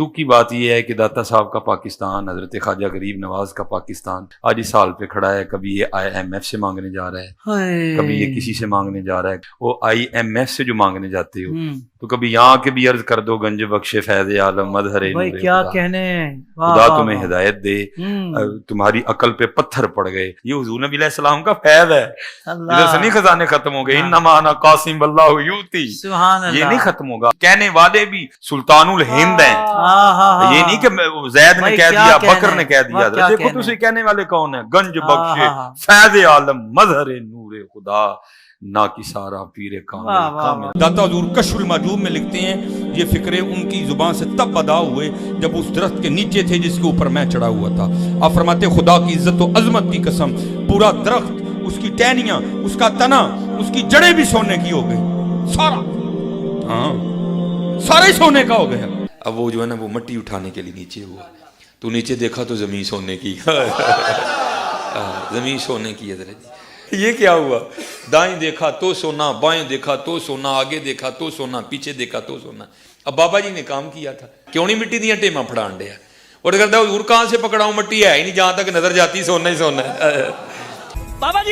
تو کی بات یہ ہے کہ داتا صاحب کا پاکستان، حضرت خواجہ غریب نواز کا پاکستان آج اس حال پہ کھڑا ہے. کبھی یہ IMF سے مانگنے جا رہا ہے، کبھی یہ کسی سے مانگنے جا رہا ہے. وہ IMF سے جو مانگنے جاتے ہو تو کبھی یہاں کے بھی عرض کر دو گنج بخش فیض عالم مظہر نور کیا خدا. کہنے، خدا تمہیں ہدایت دے، تمہاری عقل پہ پتھر پڑ گئے. یہ حضور نبی علیہ السلام کا فیض ہے. ادھر سے نہیں خزانے ختم ہو گئے. انما انا قاسم اللہ یؤتی، یہ نہیں ختم ہوگا. کہنے والے بھی سلطان الہند ہیں. یہ نہیں کہ زید نے کہہ دیا، بکر نے کہہ دیا. دیکھو تجھے کہنے والے کون ہیں؟ گنج بخش فیض عالم مظہر نور خدا نا کی سارا پیر کامل. داتا حضور کشف المحجوب میں لکھتے ہیں یہ فکرے ان کی زبان سے تب ادا ہوئے جب اس درخت کے نیچے تھے جس کے اوپر میں چڑھا ہوا تھا. آپ فرماتے خدا کی عزت و عظمت کی قسم، پورا درخت، اس کی ٹہنیاں، اس کا تنا، اس کی جڑیں بھی سونے کی ہو گئی. سارا ہی سونے کا ہو گیا. اب وہ جو ہے نا وہ مٹی اٹھانے کے لیے نیچے ہوا تو نیچے دیکھا تو زمین سونے کی. زمین سونے کی. حضرت یہ کیا ہوا؟ دائیں دیکھا تو سونا، بائیں دیکھا تو سونا، آگے دیکھا تو سونا، پیچھے دیکھا تو سونا. اب بابا جی نے کام کیا تھا، کیوں نہیں مٹی دیا ٹیما پھڑان دیا. اور کرتا حضور کہاں سے پکڑاؤں، مٹی ہے ہی نہیں، جہاں تک نظر جاتی سونا ہی سونا ہے. بابا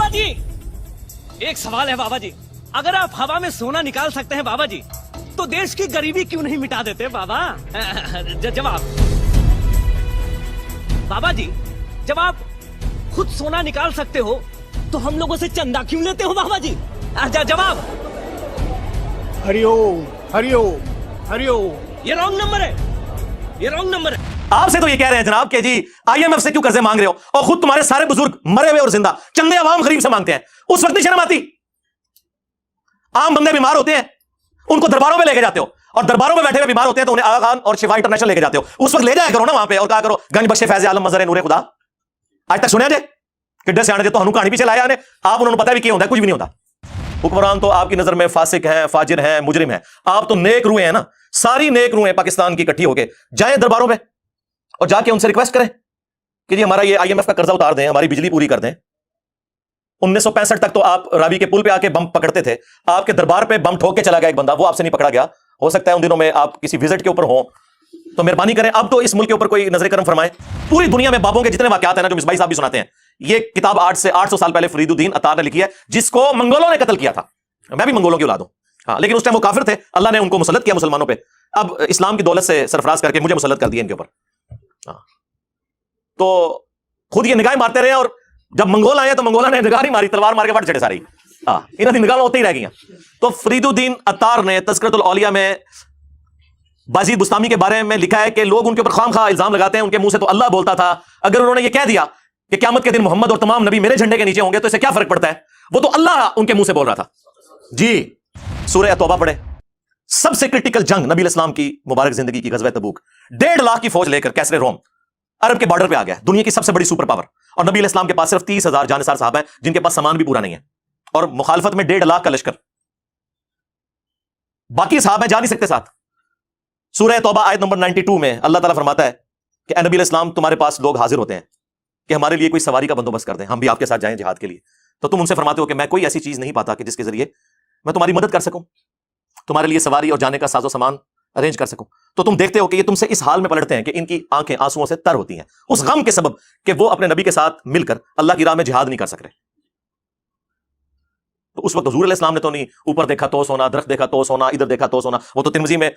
جی ایک سوال ہے بابا جی، اگر آپ ہوا میں سونا نکال سکتے ہیں بابا جی تو دیش کی غریبی کیوں نہیں مٹا دیتے بابا؟ جواب بابا جی، جب آپ خود سونا نکال سکتے ہو تو ہم لوگوں سے چندہ کیوں لیتے ہو بابا جی؟ جواب ہری اوم ہری اوم ہری اوم. یہ رانگ نمبر ہے، یہ رانگ نمبر ہے. آپ سے تو یہ کہہ رہے ہیں جناب کہ جی IMF سے کیوں قرضے مانگ رہے ہو، اور خود تمہارے سارے بزرگ مرے ہوئے اور زندہ چندے عوام غریب سے مانگتے ہیں. اس وقت نہیں شرم آتی؟ عام بندے بیمار ہوتے ہیں، ان کو درباروں میں لے کے جاتے ہو، اور درباروں میں بیٹھے ہوئے بیمار ہوتے ہیں تو انہیں آغا خان اور شفا انٹرنیشنل لے کے جاتے ہو. اس وقت لے جایا کرو نا وہاں پہ اور کہا کرو گنج بخش فیض عالم مظہر نور خدا. آج تک سنیا جائے کہ ڈر سے آنے دے تو ہنو کہانی پیچھے لایا انہیں. آپ انہوں نے پتہ بھی کیا ہوتا ہے، کچھ بھی نہیں ہوتا. حکمران تو آپ کی نظر میں فاسق ہیں، فاجر ہیں، مجرم ہیں. آپ تو نیک روحیں ہیں نا، ساری نیک روحیں پاکستان کی اکٹھی ہو کے جائیں درباروں میں اور جا کے ان سے ریکویسٹ کریں کہ جی ہمارا یہ IMF کا قرضہ اتار دیں، ہماری بجلی پوری کر دیں. 1965 تک تو آپ راوی کے پل پہ آ کے بم پکڑتے تھے. آپ کے دربار پہ بم ٹھوک کے چلا گیا ایک بندہ، وہ آپ سے نہیں پکڑا گیا. ہو سکتا ہے ان دنوں میں آپ کسی وزٹ کے اوپر ہوں تو مہربانی کریں اب تو اس ملک کے اوپر کوئی نظر کرم فرمائے. پوری دنیا میں بابوں کے جتنے واقعات ہیں نا جو مصباحی صاحب بھی سناتے ہیں، یہ کتاب 800 سال پہلے فرید الدین عطار نے لکھی ہے، جس کو منگولوں نے قتل کیا تھا. میں بھی منگولوں کی اولاد ہوں ہاں، لیکن اس ٹائم وہ کافر تھے، اللہ نے ان کو مسلط کیا مسلمانوں پہ. اب اسلام کی دولت سے سرفراز کر کے مجھے مسلط کر دیا ان کے اوپر. تو خود یہ نگاہیں مارتے رہے، اور جب منگول آئے تو منگولوں نے نگاہ نہیں ماری، تلوار مار کے بٹ چڑھے ساری. انہوں کی نگاہ میں ہوتے ہی رہ گئی. تو فرید الدین عطار نے تذکرۃ الاولیاء میں بازید بستامی کے بارے میں لکھا ہے کہ لوگ ان کے اوپر خام خواہ الزام لگاتے ہیں، ان کے منہ سے تو اللہ بولتا تھا. اگر انہوں نے یہ کہہ دیا کہ قیامت کے دن محمد اور تمام نبی میرے جھنڈے کے نیچے ہوں گے تو اس سے کیا فرق پڑتا ہے؟ وہ تو اللہ ان کے منہ سے بول رہا تھا. جی سورہ توبہ پڑھے. سب سے کرٹیکل جنگ نبی علیہ السلام کی مبارک زندگی کی غزوہ تبوک. 1.5 لاکھ کی فوج لے کر کیسر روم عرب کے بارڈر پہ آ گیا، دنیا کی سب سے بڑی سپر پاور. اور نبی علیہ السلام کے پاس صرف 30,000 جانثار صحابہ ہیں جن کے پاس سامان بھی پورا نہیں ہے، اور مخالفت میں 1.5 لاکھ کا لشکر. باقی صحابہ جا نہیں سکتے ساتھ. سورہ توبہ آیت نمبر 92 میں اللہ تعالیٰ فرماتا ہے کہ اے نبی علیہ السلام، تمہارے پاس لوگ حاضر ہوتے ہیں کہ ہمارے لیے کوئی سواری کا بندوبست کر دیں، ہم بھی آپ کے ساتھ جائیں جہاد کے لیے. تو تم ان سے فرماتے ہو کہ میں کوئی ایسی چیز نہیں پاتا کہ جس کے ذریعے میں تمہاری مدد کر سکوں، تمہارے لیے سواری اور جانے کا ساز و سامان ارینج کر سکوں. تو تم دیکھتے ہو کہ یہ تم سے اس حال میں پلٹتے ہیں کہ ان کی آنکھیں آنسوؤں سے تر ہوتی ہیں اس غم کے سبب کہ وہ اپنے نبی کے ساتھ مل کر اللہ کی راہ میں جہاد نہیں کر سک رہے. تو اس وقت حضور علیہ السلام نے تو نہیں اوپر دیکھا تو سونا، درخت دیکھا تو سونا، ادھر دیکھا تو سونا. وہ تو ترمذی میں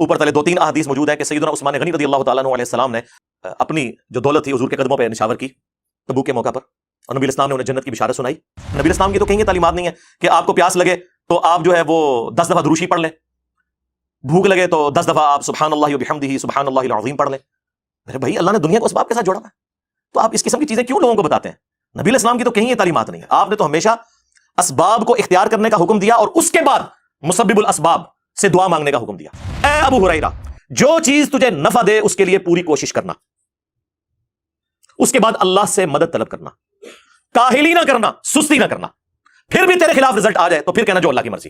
اوپر تلے 2-3 احادیث موجود ہیں کہ سیدنا عثمان غنی رضی اللہ تعالیٰ عنہ علیہ السلام نے اپنی جو دولت تھی حضور کے قدموں پہ نشاور کی تبوک کے موقع پر، اور نبی الاسلام نے انہیں جنت کی بشارت سنائی. نبی الاسلام کی تو کہیں یہ تعلیمات نہیں ہے کہ آپ کو پیاس لگے تو آپ جو ہے وہ 10 دفعہ دروشی پڑھ لیں، بھوک لگے تو 10 دفعہ آپ سبحان اللہ وبحمدہ سبحان اللہ العظیم پڑھ لیں. میرے بھائی اللہ نے دنیا کو اسباب کے ساتھ جوڑا ہے، تو آپ اس قسم کی چیزیں کیوں لوگوں کو بتاتے ہیں؟ نبی علیہ السلام کی تو کہیں یہ تعلیمات نہیں ہے. آپ نے تو ہمیشہ اسباب کو اختیار کرنے کا حکم دیا اور اس کے بعد مسبب الاسباب سے دعا مانگنے کا حکم دیا. اے ابو ہریرہ، جو چیز تجھے نفع دے اس کے لیے پوری کوشش کرنا، اس کے بعد اللہ سے مدد طلب کرنا، کاہلی نہ کرنا، سستی نہ کرنا. پھر بھی تیرے خلاف رزلٹ آ جائے تو پھر کہنا جو اللہ کی مرضی.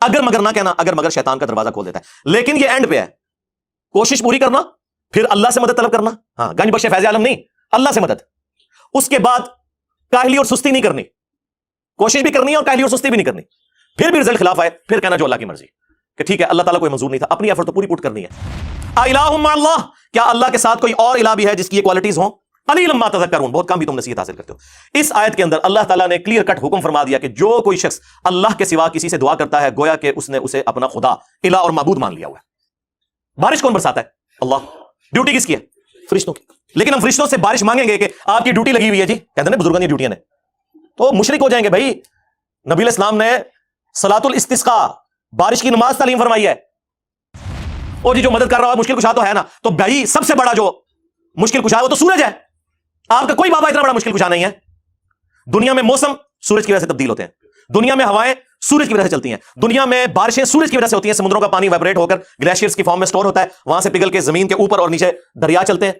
اگر مگر نہ کہنا، اگر مگر شیطان کا دروازہ کھول دیتا ہے. لیکن یہ اینڈ پہ ہے، کوشش پوری کرنا، پھر اللہ سے مدد طلب کرنا. ہاں، گنج بخش فیض عالم نہیں، اللہ سے مدد. اس کے بعد کاہلی اور سستی نہیں کرنی، کوشش بھی کرنی ہے اور کاہلی اور سستی بھی نہیں کرنی. پھر بھی رزلٹ خلاف آئے پھر کہنا جو اللہ کی مرضی، کہ ٹھیک ہے اللہ تعالیٰ کوئی منظور نہیں تھا، اپنی ایفرٹ تو پوری پوٹ کرنی ہے. الہ مع اللہ، کیا اللہ کے ساتھ کوئی اور الہ بھی ہے جس کی یہ کوالٹیز ہوں؟ قلیلا ما تذکرون، بہت کم بھی تم نصیحت حاصل کرتے ہو۔ اس آیت کے اندر اللہ تعالیٰ نے کلیئر کٹ حکم فرما دیا کہ جو کوئی شخص اللہ کے سوا کسی سے دعا کرتا ہے گویا کہ اس نے اسے اپنا خدا، الہ اور معبود مان لیا ہوا ہے۔ بارش کون برساتا ہے؟ اللہ۔ ڈیوٹی کس کی ہے؟ فرشتوں کی۔ لیکن ہم فرشتوں سے بارش مانگیں گے کہ آپ کی ڈیوٹی لگی ہوئی ہے جی، کہتے ہیں بزرگوں کی ڈیوٹیاں نے، تو مشرک ہو جائیں گے بھائی۔ نبی علیہ السلام نے صلاۃ الاستسقاء، بارش کی نماز تعلیم فرمائی ہے۔ اور جی جو مدد کر رہا ہے مشکل کشا تو ہے نا، تو بھائی سب سے بڑا جو مشکل کشا ہے وہ تو سورج ہے۔ آپ کا کوئی بابا اتنا بڑا مشکل کشا نہیں ہے۔ دنیا میں موسم سورج کی وجہ سے تبدیل ہوتے ہیں، دنیا میں ہوائیں سورج کی وجہ سے چلتی ہیں، دنیا میں بارشیں سورج کی وجہ سے ہوتی ہیں، سمندروں کا پانی وائبریٹ ہو کر گلیشیئرز کی فارم میں سٹور ہوتا ہے، وہاں سے پگھل کے زمین کے اوپر اور نیچے دریا چلتے ہیں،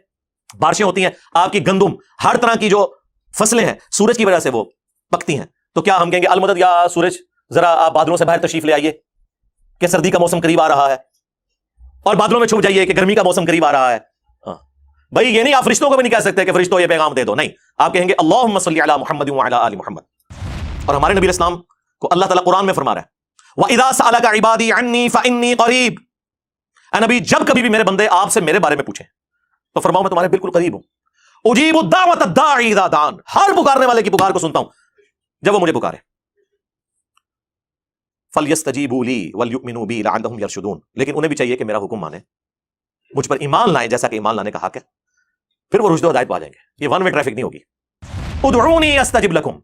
بارشیں ہوتی ہیں۔ آپ کی گندم، ہر طرح کی جو فصلیں ہیں سورج کی وجہ سے وہ پکتی ہیں۔ تو کیا ہم کہیں گے المدد یا سورج ذرا آپ بادلوں سے باہر تشریف لے آئیے کہ سردی کا موسم قریب آ رہا ہے، اور بادلوں میں چھپ جائیے کہ گرمی کا موسم قریب آ رہا ہے؟ بھائی یہ نہیں، آپ فرشتوں کو بھی نہیں کہہ سکتے کہ فرشتوں یہ پیغام دے دو، نہیں، آپ کہیں گے اللہم صلی علی محمد وعلی آل محمد۔ اور ہمارے نبی علیہ السلام کو اللہ تعالیٰ قرآن میں فرما رہا ہے وَإِذَا سَأَلَكَ عِبَادِي عَنِّي فَإِنِّي قَرِيبٌ، اے نبی جب کبھی بھی میرے بندے آپ سے میرے بارے میں پوچھیں تو فرماؤ میں تمہارے بالکل قریب ہوں، اجیب الدعوۃ الداعی اذا دعان، ہر پکارنے والے کی پکار کو سنتا ہوں جب وہ مجھے پکارے۔ فَلْيَسْتَجِيبُوا لِي وَلْيُؤْمِنُوا بِي لَعَلَّهُمْ يَرْشُدُونَ، لیکن انہیں بھی چاہیے کہ میرا حکم مانیں، مجھ پر ایمان لائیں جیسا کہ ایمان لانے کا حق ہے، پھر وہ رشد و ہدایت پا جائیں گے۔ یہ ون وے ٹریفک نہیں ہوگی۔ ادعونی استجب لکم،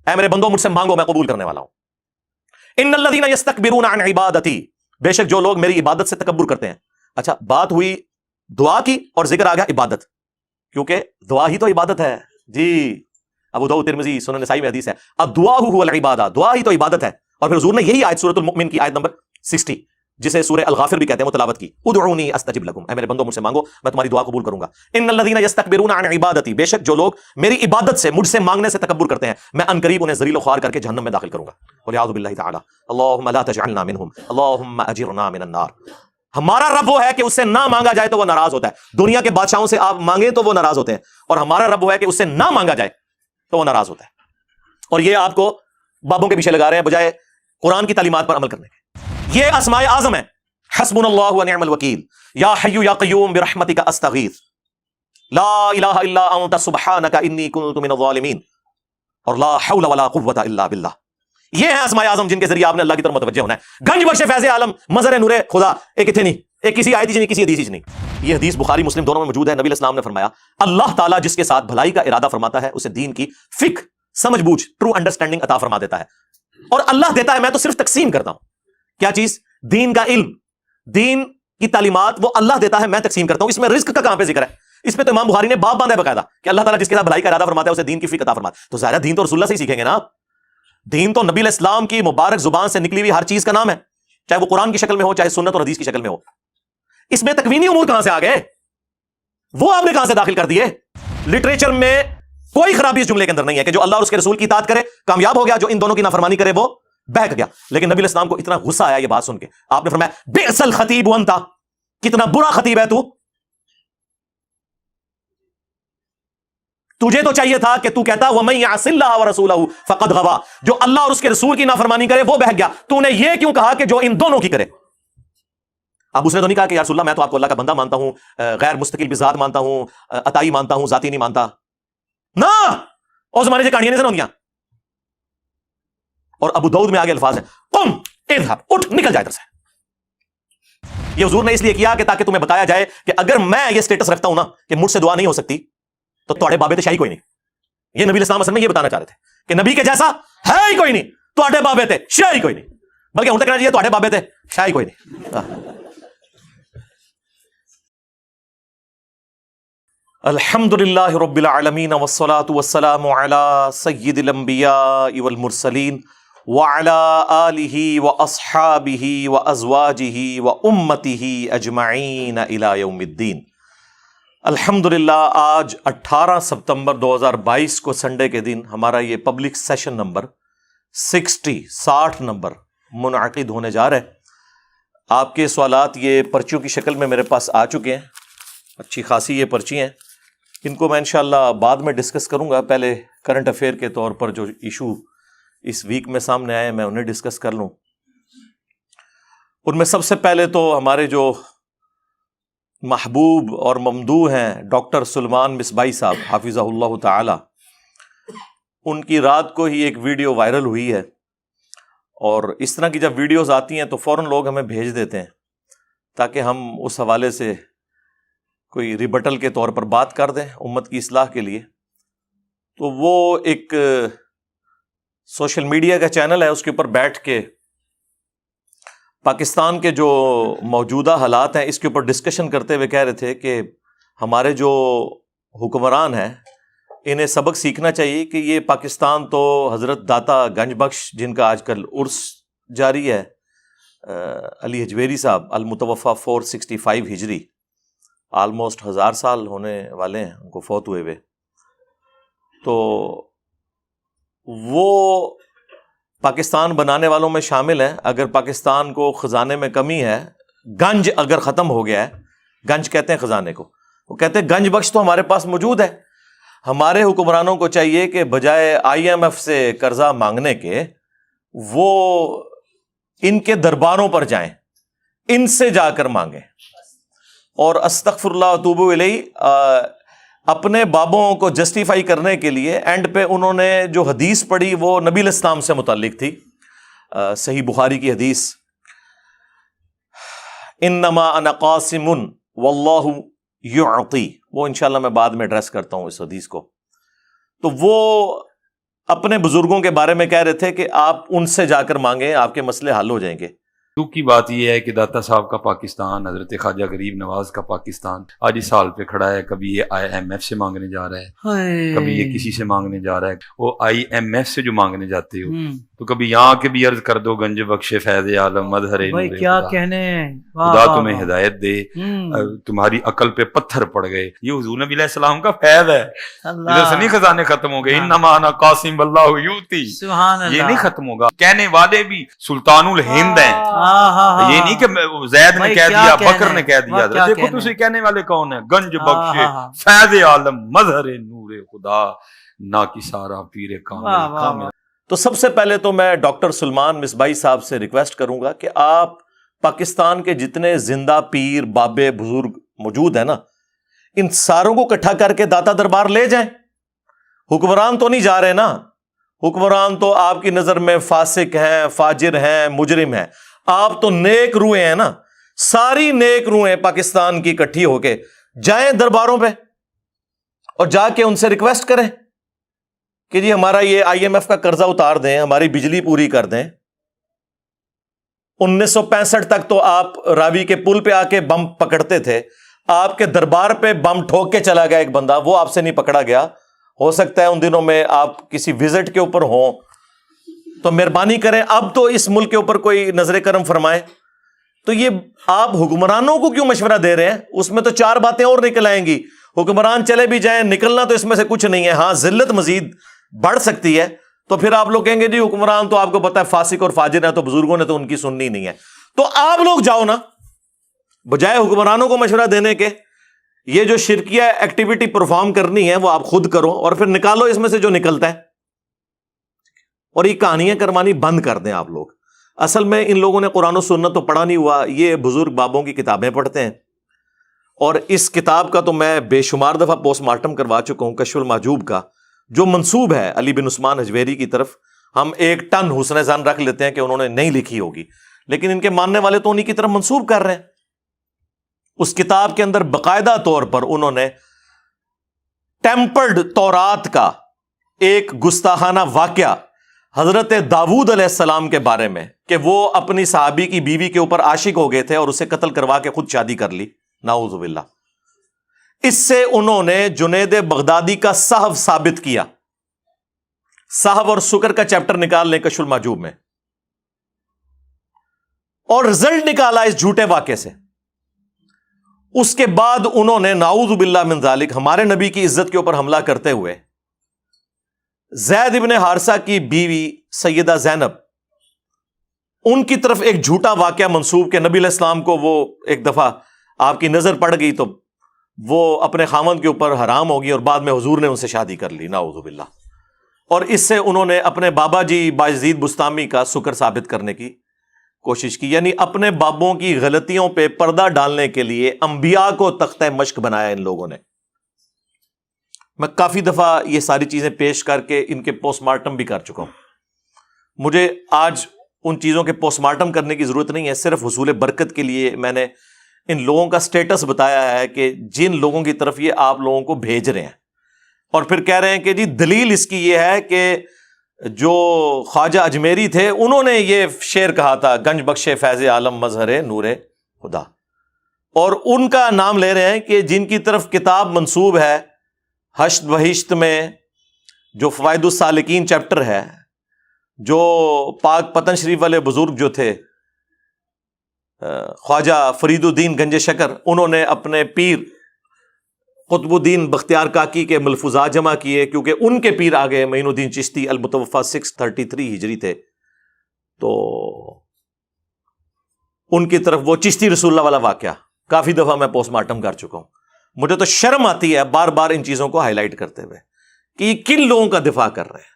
اے میرے بندوں مجھ سے مانگو میں قبول کرنے والا ہوں۔ ان الذین یستکبرون عن عبادتی، بے شک جو لوگ میری عبادت سے تکبر کرتے ہیں۔ اچھا بات ہوئی دعا کی اور ذکر آ گیا عبادت، کیونکہ دعا ہی تو عبادت ہے جی۔ ابو داؤد ترمذی سنن نسائی میں حدیث ہے الدعاء هو العبادہ، دعا ہی تو عبادت ہے۔ اور پھر حضور نے یہی آیت سورۃ المؤمن کی آیت نمبر 60 جسے سورہ الغافر بھی کہتے ہیں وہ تلاوت کی، ادعونی استجب لکم، اے میرے بندوں مجھ سے مانگو میں تمہاری دعا قبول کروں گا۔ ان الذین یستکبرون عن عبادتی، بے شک جو لوگ میری عبادت سے مجھ سے مانگنے سے تکبر کرتے ہیں میں ان قریب انہیں ذلیل و خوار کر کے جہنم میں داخل کروں گا۔ والعیاذ باللہ تعالی، اللہم لا تجعلنا منہم، اللہم اجرنا من النار۔ ہمارا رب وہ ہے کہ اس سے نہ مانگا جائے تو وہ ناراض ہوتا ہے۔ دنیا کے بادشاہوں سے آپ مانگیں تو وہ ناراض ہوتے ہیں، اور ہمارا رب وہ ہے کہ اس سے نہ مانگا جائے تو وہ ناراض ہوتا ہے۔ اور یہ آپ کو بابوں کے پیچھے لگا رہے ہیں بجائے قرآن کی تعلیمات پر عمل کرنے کے۔ یہ اسماء اعظم ہے، حسبنا اللہ ونعم الوکیل، یا حی یا قیوم برحمتک استغیث، لا الہ الا انت سبحانک انی کنت من الظالمین، اور لا حول ولا قوۃ الا باللہ۔ یہ ہیں اسماء اعظم جن کے ذریعے آپ نے اللہ کی طرف متوجہ ہونا ہے۔ گنج بخش فیض عالم مظہر نور خدا، ایک اتنے نہیں، ایک کسی آیت نہیں، کسی حدیث نہیں۔ یہ حدیث بخاری مسلم دونوں میں موجود ہے۔ نبی علیہ السلام نے فرمایا اللہ تعالیٰ جس کے ساتھ بھلائی کا ارادہ فرماتا ہے اسے دین کی فقہ، سمجھ بوجھ، ٹرو انڈرسٹینڈنگ عطا فرما دیتا ہے۔ اور اللہ دیتا ہے، میں تو صرف تقسیم کرتا ہوں۔ کیا چیز؟ دین کا علم، دین کی تعلیمات وہ اللہ دیتا ہے، میں تقسیم کرتا ہوں۔ اس میں رزق کا کہاں پہ ذکر ہے؟ اس پہ تو امام بخاری نے باب باندھا ہے باقاعدہ کہ اللہ تعالیٰ جس کے ساتھ بھلائی کا ارادہ فرماتا ہے اسے دین کی فقہ عطا فرماتا ہے۔ تو ظاہر ہے دین تو رسول اللہ سے ہی سیکھیں گے نا۔ دین تو نبی علیہ السلام کی مبارک زبان سے نکلی ہوئی ہر چیز کا نام ہے، چاہے وہ قرآن کی شکل میں ہو چاہے سنت اور حدیث کی شکل میں ہو۔ اس میں تکوینی امور کہاں سے آ گئے؟ وہ آپ نے کہاں سے داخل کر دیے؟ لٹریچر میں کوئی خرابی اس جملے کے اندر نہیں ہے کہ جو اللہ اور اس کے رسول کی اطاعت کرے کامیاب ہو گیا، جو ان دونوں کی نافرمانی کرے وہ بہک گیا۔ لیکن نبی علیہ السلام کو اتنا غصہ آیا یہ بات سن کے، آپ نے فرمایا بئس الخطیب انت، کتنا برا خطیب ہے تو، تجھے تو چاہیے تھا کہ تو کہتا وَمَن يَعْصِ اللَّهَ وَرَسُولَهُ فَقَدْ غَوَىٰ، جو اللہ اور اس کے رسول کی نافرمانی کرے وہ بہک گیا۔ تو نے یہ کیوں کہا کہ جو ان دونوں کی کرے؟ اب اس نے تو نہیں کہا کہ یا رسول اللہ میں تو آپ کو اللہ کا بندہ مانتا ہوں، غیر مستقل بذات مانتا ہوں، عطائی مانتا ہوں، ذاتی نہیں مانتا نا، اور زمانے سے کہانیاں نہیں سناؤں گیا۔ اور ابو داؤد میں آگے الفاظ ہیں قم اذهب، اٹھ نکل جائے ادھر سے۔ یہ حضور نے اس لیے کیا کہ تاکہ تمہیں بتایا جائے کہ اگر میں یہ سٹیٹس رکھتا ہوں نا کہ مجھ سے دعا نہیں ہو سکتی تو تواڈے بابے تے شاہی کوئی نہیں۔ یہ نبی علیہ السلام اصل میں یہ بتانا چاہ رہے تھے کہ نبی کے جیسا ہے ہی کوئی نہیں، تواڈے بابے تے شاہی کوئی نہیں، بلکہ ہن تک کہنا چاہیے تواڈے بابے تے شاہی کوئی نہیں۔ الحمدللہ رب العالمین والصلاة والسلام علی سید الانبیاء والمرسلین وعلی آلہ واصحابہ وازواجہ وامتہ اجمعین الی یوم الدین۔ الحمدللہ آج 18 ستمبر 2022 کو سنڈے کے دن ہمارا یہ پبلک سیشن نمبر 60 نمبر منعقد ہونے جا رہا ہے۔ آپ کے سوالات یہ پرچیوں کی شکل میں میرے پاس آ چکے ہیں، اچھی خاصی یہ پرچی ہیں، ان کو میں انشاءاللہ بعد میں ڈسکس کروں گا۔ پہلے کرنٹ افیئر کے طور پر جو ایشو اس ویک میں سامنے آئے میں انہیں ڈسکس کر لوں۔ ان میں سب سے پہلے تو ہمارے جو محبوب اور ممدوح ہیں ڈاکٹر سلمان مصباحی صاحب حافظہ اللہ تعالی، ان کی رات کو ہی ایک ویڈیو وائرل ہوئی ہے، اور اس طرح کی جب ویڈیوز آتی ہیں تو فوراً لوگ ہمیں بھیج دیتے ہیں تاکہ ہم اس حوالے سے کوئی ریبٹل کے طور پر بات کر دیں امت کی اصلاح کے لیے۔ تو وہ ایک سوشل میڈیا کا چینل ہے، اس کے اوپر بیٹھ کے پاکستان کے جو موجودہ حالات ہیں اس کے اوپر ڈسکشن کرتے ہوئے کہہ رہے تھے کہ ہمارے جو حکمران ہیں انہیں سبق سیکھنا چاہیے کہ یہ پاکستان تو حضرت داتا گنج بخش جن کا آج کل عرس جاری ہے، علی حجویری صاحب المتوفہ 465 ہجری، آلموسٹ 1000 سال ہونے والے ہیں ان کو فوت ہوئے ہوئے، تو وہ پاکستان بنانے والوں میں شامل ہیں۔ اگر پاکستان کو خزانے میں کمی ہے، گنج اگر ختم ہو گیا ہے، گنج کہتے ہیں خزانے کو، وہ کہتے ہیں گنج بخش تو ہمارے پاس موجود ہے۔ ہمارے حکمرانوں کو چاہیے کہ بجائے IMF سے قرضہ مانگنے کے وہ ان کے درباروں پر جائیں، ان سے جا کر مانگیں، اور استغفر اللہ واتوب الیہ اپنے بابوں کو جسٹیفائی کرنے کے لیے اینڈ پہ انہوں نے جو حدیث پڑھی وہ نبی علیہ السلام سے متعلق تھی، صحیح بخاری کی حدیث، انما انا قاسم واللہ یعطی، وہ انشاءاللہ میں بعد میں ایڈریس کرتا ہوں اس حدیث کو۔ تو وہ اپنے بزرگوں کے بارے میں کہہ رہے تھے کہ آپ ان سے جا کر مانگیں، آپ کے مسئلے حل ہو جائیں گے۔ دکھ کی بات یہ ہے کہ داتا صاحب کا پاکستان، حضرت خواجہ غریب نواز کا پاکستان آج اس حال پہ کھڑا ہے۔ کبھی یہ IMF سے مانگنے جا رہا ہے، کبھی یہ کسی سے مانگنے جا رہا ہے۔ وہ IMF سے جو مانگنے جاتے ہو تو کبھی یہاں کے بھی عرض کر دو گنج بخش فیض عالم مظہر نور کیا خدا، کہنے، خدا تمہیں ہدایت دے، تمہاری عقل پہ پتھر پڑ گئے۔ یہ حضور نبی علیہ السلام کا فیض ہے، ادھر سے نہیں خزانے ختم ہو گئے۔ انما انا قاسم اللہ یوتی، یہ نہیں ختم ہوگا۔ کہنے والے بھی سلطان الہند ہیں، یہ نہیں کہ زید نے کہہ دیا، بکر نے کہہ دیا۔ دیکھو تو اسے کہنے والے کون ہیں؟ گنج بخش فیض عالم مظہر نور خدا نا کی سارا پیر کامل۔ تو سب سے پہلے تو میں ڈاکٹر سلمان مصباحی صاحب سے ریکویسٹ کروں گا کہ آپ پاکستان کے جتنے زندہ پیر بابے بزرگ موجود ہیں نا، ان ساروں کو اکٹھا کر کے داتا دربار لے جائیں۔ حکمران تو نہیں جا رہے نا، حکمران تو آپ کی نظر میں فاسق ہیں، فاجر ہیں، مجرم ہیں، آپ تو نیک روحیں ہیں نا، ساری نیک روحیں پاکستان کی اکٹھی ہو کے جائیں درباروں پہ اور جا کے ان سے ریکویسٹ کریں کہ جی ہمارا یہ IMF کا قرضہ اتار دیں، ہماری بجلی پوری کر دیں۔ 1965 تک تو آپ راوی کے پل پہ آ کے بم پکڑتے تھے، آپ کے دربار پہ بم ٹھوک کے چلا گیا ایک بندہ، وہ آپ سے نہیں پکڑا گیا۔ ہو سکتا ہے ان دنوں میں آپ کسی وزٹ کے اوپر ہوں، تو مہربانی کریں اب تو اس ملک کے اوپر کوئی نظر کرم فرمائے۔ تو یہ آپ حکمرانوں کو کیوں مشورہ دے رہے ہیں؟ اس میں تو 4 باتیں اور نکل آئیں گی۔ حکمران چلے بھی جائیں، نکلنا تو اس میں سے کچھ نہیں ہے، ہاں ذلت مزید بڑھ سکتی ہے۔ تو پھر آپ لوگ کہیں گے جی حکمران تو آپ کو پتا ہے فاسق اور فاجر ہے، تو بزرگوں نے تو ان کی سننی نہیں ہے۔ تو آپ لوگ جاؤ نا، بجائے حکمرانوں کو مشورہ دینے کے، یہ جو شرکیہ ایکٹیویٹی پرفارم کرنی ہے وہ آپ خود کرو، اور پھر نکالو اس میں سے جو نکلتا ہے، اور یہ کہانیاں کروانی بند کر دیں آپ لوگ۔ اصل میں ان لوگوں نے قرآن و سنت تو پڑھا نہیں ہوا، یہ بزرگ بابوں کی کتابیں پڑھتے ہیں، اور اس کتاب کا تو میں بے شمار دفعہ پوسٹ مارٹم کروا چکا ہوں، کشف المحجوب کا، جو منسوب ہے علی بن عثمان حجویری کی طرف۔ ہم 1 ٹن حسن ظن رکھ لیتے ہیں کہ انہوں نے نہیں لکھی ہوگی، لیکن ان کے ماننے والے تو انہی کی طرف منسوب کر رہے ہیں۔ اس کتاب کے اندر باقاعدہ طور پر انہوں نے ٹیمپرڈ تورات کا ایک گستاخانہ واقعہ حضرت داؤد علیہ السلام کے بارے میں، کہ وہ اپنی صحابی کی بیوی کے اوپر عاشق ہو گئے تھے اور اسے قتل کروا کے خود شادی کر لی، نعوذ باللہ۔ اس سے انہوں نے جنید بغدادی کا صحف ثابت کیا، صحف اور سکر کا چیپٹر نکال لیں کشف المحجوب میں، اور رزلٹ نکالا اس جھوٹے واقعے سے۔ اس کے بعد انہوں نے نعوذ باللہ من ذالک ہمارے نبی کی عزت کے اوپر حملہ کرتے ہوئے زید ابن حارثہ کی بیوی سیدہ زینب، ان کی طرف ایک جھوٹا واقعہ منسوب کہ نبی علیہ السلام کو وہ ایک دفعہ آپ کی نظر پڑ گئی تو وہ اپنے خامند کے اوپر حرام ہوگی، اور بعد میں حضور نے ان سے شادی کر لی، نعوذ باللہ۔ اور اس سے انہوں نے اپنے بابا جی بایزید بستامی کا سکر ثابت کرنے کی کوشش کی، یعنی اپنے بابوں کی غلطیوں پہ پردہ ڈالنے کے لیے انبیاء کو تختہ مشق بنایا ان لوگوں نے۔ میں کافی دفعہ یہ ساری چیزیں پیش کر کے ان کے پوسٹ مارٹم بھی کر چکا ہوں۔ مجھے آج ان چیزوں کے پوسٹ مارٹم کرنے کی ضرورت نہیں ہے، صرف حصول برکت کے لیے میں نے ان لوگوں کا سٹیٹس بتایا ہے کہ جن لوگوں کی طرف یہ آپ لوگوں کو بھیج رہے ہیں، اور پھر کہہ رہے ہیں کہ جی دلیل اس کی یہ ہے کہ جو خواجہ اجمیری تھے انہوں نے یہ شعر کہا تھا، گنج بخش فیض عالم مظہر نور خدا، اور ان کا نام لے رہے ہیں کہ جن کی طرف کتاب منسوب ہے حشت بہشت میں، جو فوائد السالکین چیپٹر ہے، جو پاک پتن شریف والے بزرگ جو تھے خواجہ فرید الدین گنج شکر، انہوں نے اپنے پیر قطب الدین بختیار کاکی کے ملفوظات جمع کیے، کیونکہ ان کے پیر آگے معین الدین چشتی المتوفی 633 ہجری تھے، تو ان کی طرف وہ چشتی رسول اللہ والا واقعہ کافی دفعہ میں پوسٹ مارٹم کر چکا ہوں۔ مجھے تو شرم آتی ہے بار بار ان چیزوں کو ہائی لائٹ کرتے ہوئے کہ یہ کن لوگوں کا دفاع کر رہے ہیں،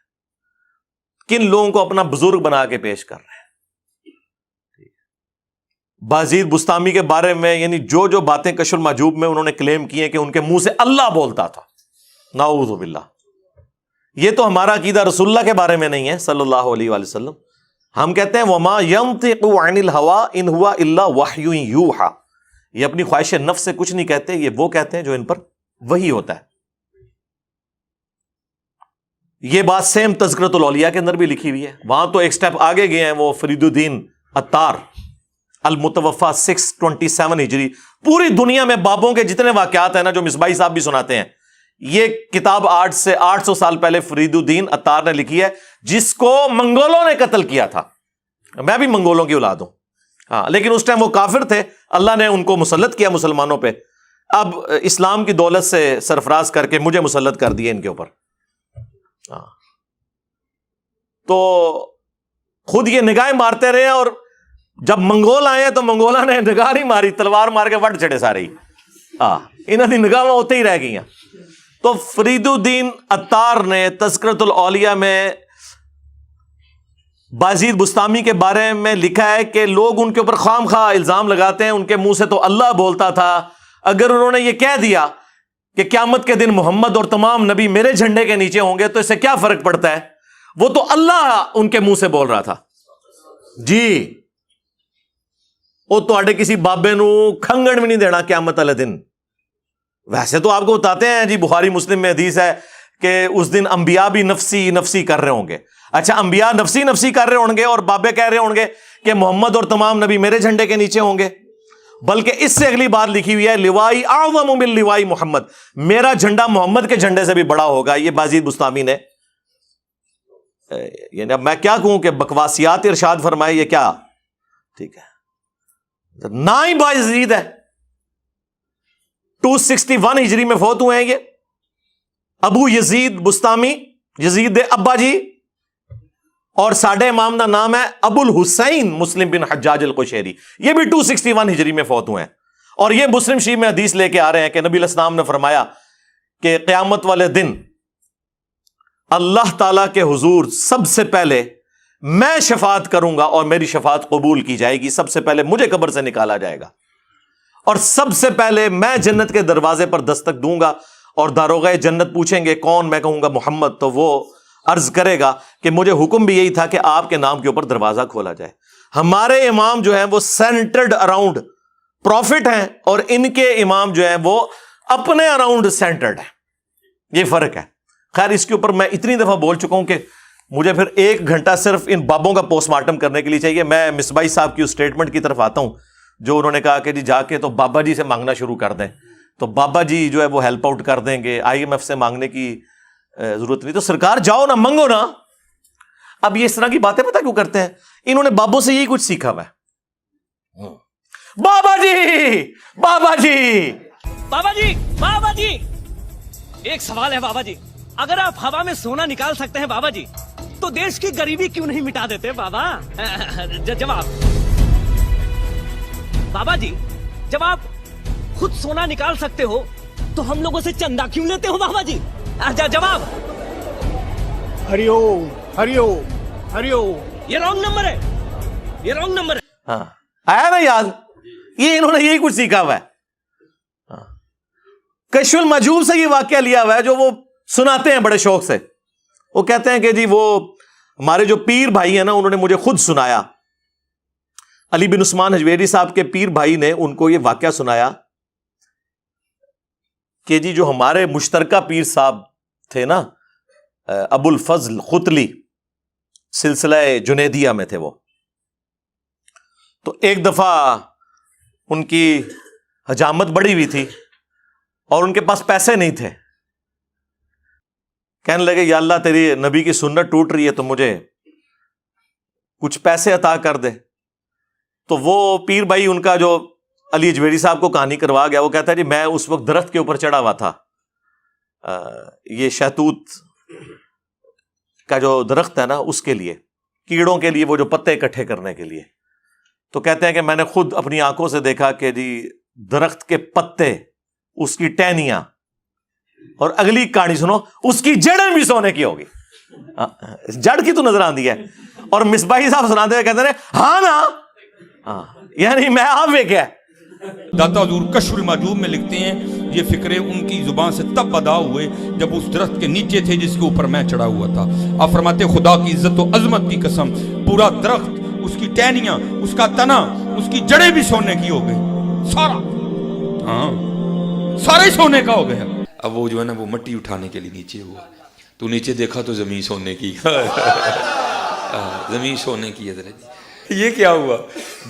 کن لوگوں کو اپنا بزرگ بنا کے پیش کر رہے ہیں۔ بازید بستامی کے بارے میں یعنی جو جو باتیں کشف المحجوب میں انہوں نے کلیم کی ہیں کہ ان کے منہ سے اللہ بولتا تھا، نعوذ باللہ، یہ تو ہمارا عقیدہ رسول اللہ کے بارے میں نہیں ہے صلی اللہ علیہ وآلہ وسلم۔ ہم کہتے ہیں وما ينطق عن الهوى ان هو الا وحی یوحى، یہ اپنی خواہش نفس سے کچھ نہیں کہتے، یہ وہ کہتے ہیں جو ان پر وحی ہوتا ہے۔ یہ بات سیم تذکرۃ الاولیاء کے اندر بھی لکھی ہوئی ہے، وہاں تو ایک سٹیپ آگے گئے ہیں وہ فرید الدین عطار المتوفی 627 ہجری، پوری دنیا میں بابوں کے جتنے واقعات ہیں نا جو مصباحی صاحب بھی سناتے ہیں، یہ کتاب 800 سال پہلے فرید الدین عطار نے لکھی ہے، جس کو منگولوں نے قتل کیا تھا۔ میں بھی منگولوں کی اولاد ہوں، ہاں، لیکن اس ٹائم وہ کافر تھے، اللہ نے ان کو مسلط کیا مسلمانوں پہ، اب اسلام کی دولت سے سرفراز کر کے مجھے مسلط کر دیا ان کے اوپر۔ ہاں، تو خود یہ نگاہیں مارتے رہے، اور جب منگول آئے تو منگولوں نے نگاہ نہیں ماری، تلوار مار کے وٹ چڑے سارے ہی، انہوں نے نگاہ ہوتے ہی رہ گئی ہیں۔ تو فرید الدین عطار نے تذکرۃ الاولیاء میں بازید بستامی کے بارے میں لکھا ہے کہ لوگ ان کے اوپر خام خواہ الزام لگاتے ہیں، ان کے منہ سے تو اللہ بولتا تھا، اگر انہوں نے یہ کہہ دیا کہ قیامت کے دن محمد اور تمام نبی میرے جھنڈے کے نیچے ہوں گے تو اس سے کیا فرق پڑتا ہے، وہ تو اللہ ان کے منہ سے بول رہا تھا جی، وہ تو کسی بابے نو کھنگن بھی نہیں دینا قیامت والے دن۔ ویسے تو آپ کو بتاتے ہیں جی بخاری مسلم میں حدیث ہے کہ اس دن انبیاء بھی نفسی نفسی کر رہے ہوں گے۔ اچھا، انبیاء نفسی نفسی کر رہے ہوں گے اور بابے کہہ رہے ہوں گے کہ محمد اور تمام نبی میرے جھنڈے کے نیچے ہوں گے، بلکہ اس سے اگلی بات لکھی ہوئی ہے لوائی اعظم من لوائی محمد، میرا جھنڈا محمد کے جھنڈے سے بھی بڑا ہوگا۔ یہ بازید بستامی نے، یعنی اب میں کیا کہوں کہ بکواسیات ارشاد فرمائے، یہ کیا ٹھیک ہے، نہ ہی بازید ہے۔ 261 ہجری میں فوت ہوئے ہیں یہ ابو یزید بستامی، یزید دے ابا جی، اور ساڈے امام دا نام ہے ابو الحسین مسلم بن حجاج القشیری، یہ بھی 261 ہجری میں فوت ہوئے ہیں، اور یہ مسلم شریف میں حدیث لے کے آ رہے ہیں کہ نبی علیہ السلام نے فرمایا کہ قیامت والے دن اللہ تعالیٰ کے حضور سب سے پہلے میں شفاعت کروں گا اور میری شفاعت قبول کی جائے گی، سب سے پہلے مجھے قبر سے نکالا جائے گا، اور سب سے پہلے میں جنت کے دروازے پر دستک دوں گا، اور داروغہ جنت پوچھیں گے کون، میں کہوں گا محمد، تو وہ عرض کرے گا کہ مجھے حکم بھی یہی تھا کہ آپ کے نام کے اوپر دروازہ کھولا جائے۔ ہمارے امام جو ہیں وہ سینٹرڈ اراؤنڈ پروفٹ ہیں، اور ان کے امام جو ہیں وہ اپنے اراؤنڈ سینٹرڈ ہیں، یہ فرق ہے۔ خیر، اس کے اوپر میں اتنی دفعہ بول چکا ہوں کہ مجھے پھر 1 گھنٹہ صرف ان بابوں کا پوسٹ مارٹم کرنے کے لیے چاہیے۔ میں مصباحی صاحب کی اس سٹیٹمنٹ کی طرف آتا ہوں جو انہوں نے کہا کہ جی جا کے تو بابا جی سے مانگنا شروع کر دیں، تو بابا جی جو ہے وہ ہیلپ آؤٹ کر دیں گے، IMF سے مانگنے کی ضرورت نہیں، تو سرکار جاؤ نا، منگو نا۔ اب یہ اس طرح کی باتیں پتہ کیوں کرتے ہیں، انہوں نے بابوں سے یہی کچھ سیکھا ہوا ہے۔ بابا جی بابا جی بابا جی بابا جی، ایک سوال ہے بابا جی، اگر آپ ہوا میں سونا نکال سکتے ہیں بابا جی تو دیش کی غریبی کیوں نہیں مٹا دیتے بابا؟ جواب بابا جی، جب آپ خود سونا نکال سکتے ہو تو ہم لوگوں سے چندہ کیوں لیتے ہو بابا جی؟ جواب ہری اوم ہری اوم ہری اوم۔ یہ رانگ نمبر ہے، یہ رانگ نمبر ہے۔ ہاں آیا نا یاد؟ یہ انہوں نے یہی کچھ سیکھا ہوا ہے. کشف المحجوب سے یہ واقعہ لیا ہوا ہے جو وہ سناتے ہیں بڑے شوق سے. وہ کہتے ہیں کہ جی وہ ہمارے جو پیر بھائی ہیں نا انہوں نے مجھے خود سنایا. علی بن عثمان حجویری صاحب کے پیر بھائی نے ان کو یہ واقعہ سنایا کہ جی جو ہمارے مشترکہ پیر صاحب تھے نا ابو الفضل خطلی سلسلہ جنیدیہ میں تھے وہ. تو ایک دفعہ ان کی حجامت بڑی ہوئی تھی اور ان کے پاس پیسے نہیں تھے. کہنے لگے یا اللہ تیری نبی کی سنت ٹوٹ رہی ہے تو مجھے کچھ پیسے عطا کر دے. تو وہ پیر بھائی ان کا جو علی اجویری صاحب کو کہانی کروا گیا وہ کہتا ہے جی میں اس وقت درخت کے اوپر چڑھا ہوا تھا, یہ شہتوت کا جو درخت ہے نا اس کے لیے, کیڑوں کے لیے وہ جو پتے اکٹھے کرنے کے لیے. تو کہتے ہیں کہ میں نے خود اپنی آنکھوں سے دیکھا کہ جی درخت کے پتے, اس کی ٹہنیاں, اور اگلی کہانی سنو اس کی جڑیں بھی سونے کی ہوگی. جڑ کی تو نظر آندی ہے. اور مصباحی صاحب سناتے ہوئے کہتے ہیں ہاں نا, یعنی میں آپ کیا. داتا حضور کشف المحجوب میں لکھتے ہیں یہ فکرے ان کی زبان سے تب ادا ہوئے جب اس درخت کے نیچے تھے جس کے اوپر میں چڑھا ہوا تھا. آپ فرماتے خدا کی عزت و عظمت کی قسم پورا درخت, اس کی ٹہنیاں, اس کا تنا, اس کی جڑیں بھی سونے کی ہو گئی. سارا, ہاں سارا ہی سونے کا ہو گیا. اب وہ جو ہے نا وہ مٹی اٹھانے کے لیے نیچے ہوا, تو نیچے دیکھا تو زمین سونے کی. زمین سونے کی ہے. یہ کیا ہوا؟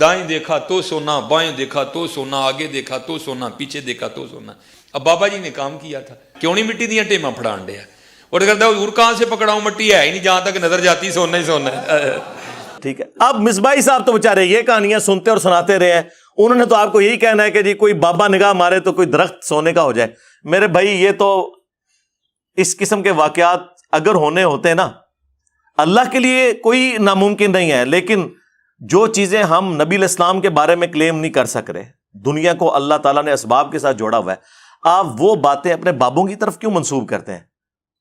دائیں دیکھا تو سونا, بائیں دیکھا تو سونا, آگے دیکھا تو سونا, پیچھے دیکھا تو سونا. اب بابا جی نے کام کیا تھا, کیوں نہیں مٹی دیا ٹیما پھڑان دیا, اور کہتا ہے حضور کہاں سے پکڑاؤں, مٹی ہے ہی نہیں, جہاں تک نظر جاتی سونا ہی سونا ہے. ٹھیک ہے. اب مصباحی صاحب تو بےچارے یہ کہانیاں سنتے اور سناتے رہے ہیں, انہوں نے تو آپ کو یہی کہنا ہے کہ جی کوئی بابا نگاہ مارے تو کوئی درخت سونے کا ہو جائے. میرے بھائی یہ تو اس قسم کے واقعات اگر ہونے ہوتے نا, اللہ کے لیے کوئی ناممکن نہیں ہے, لیکن جو چیزیں ہم نبی علیہ السلام کے بارے میں کلیم نہیں کر سک رہے, دنیا کو اللہ تعالیٰ نے اسباب کے ساتھ جوڑا ہوا ہے, آپ وہ باتیں اپنے بابوں کی طرف کیوں منسوب کرتے ہیں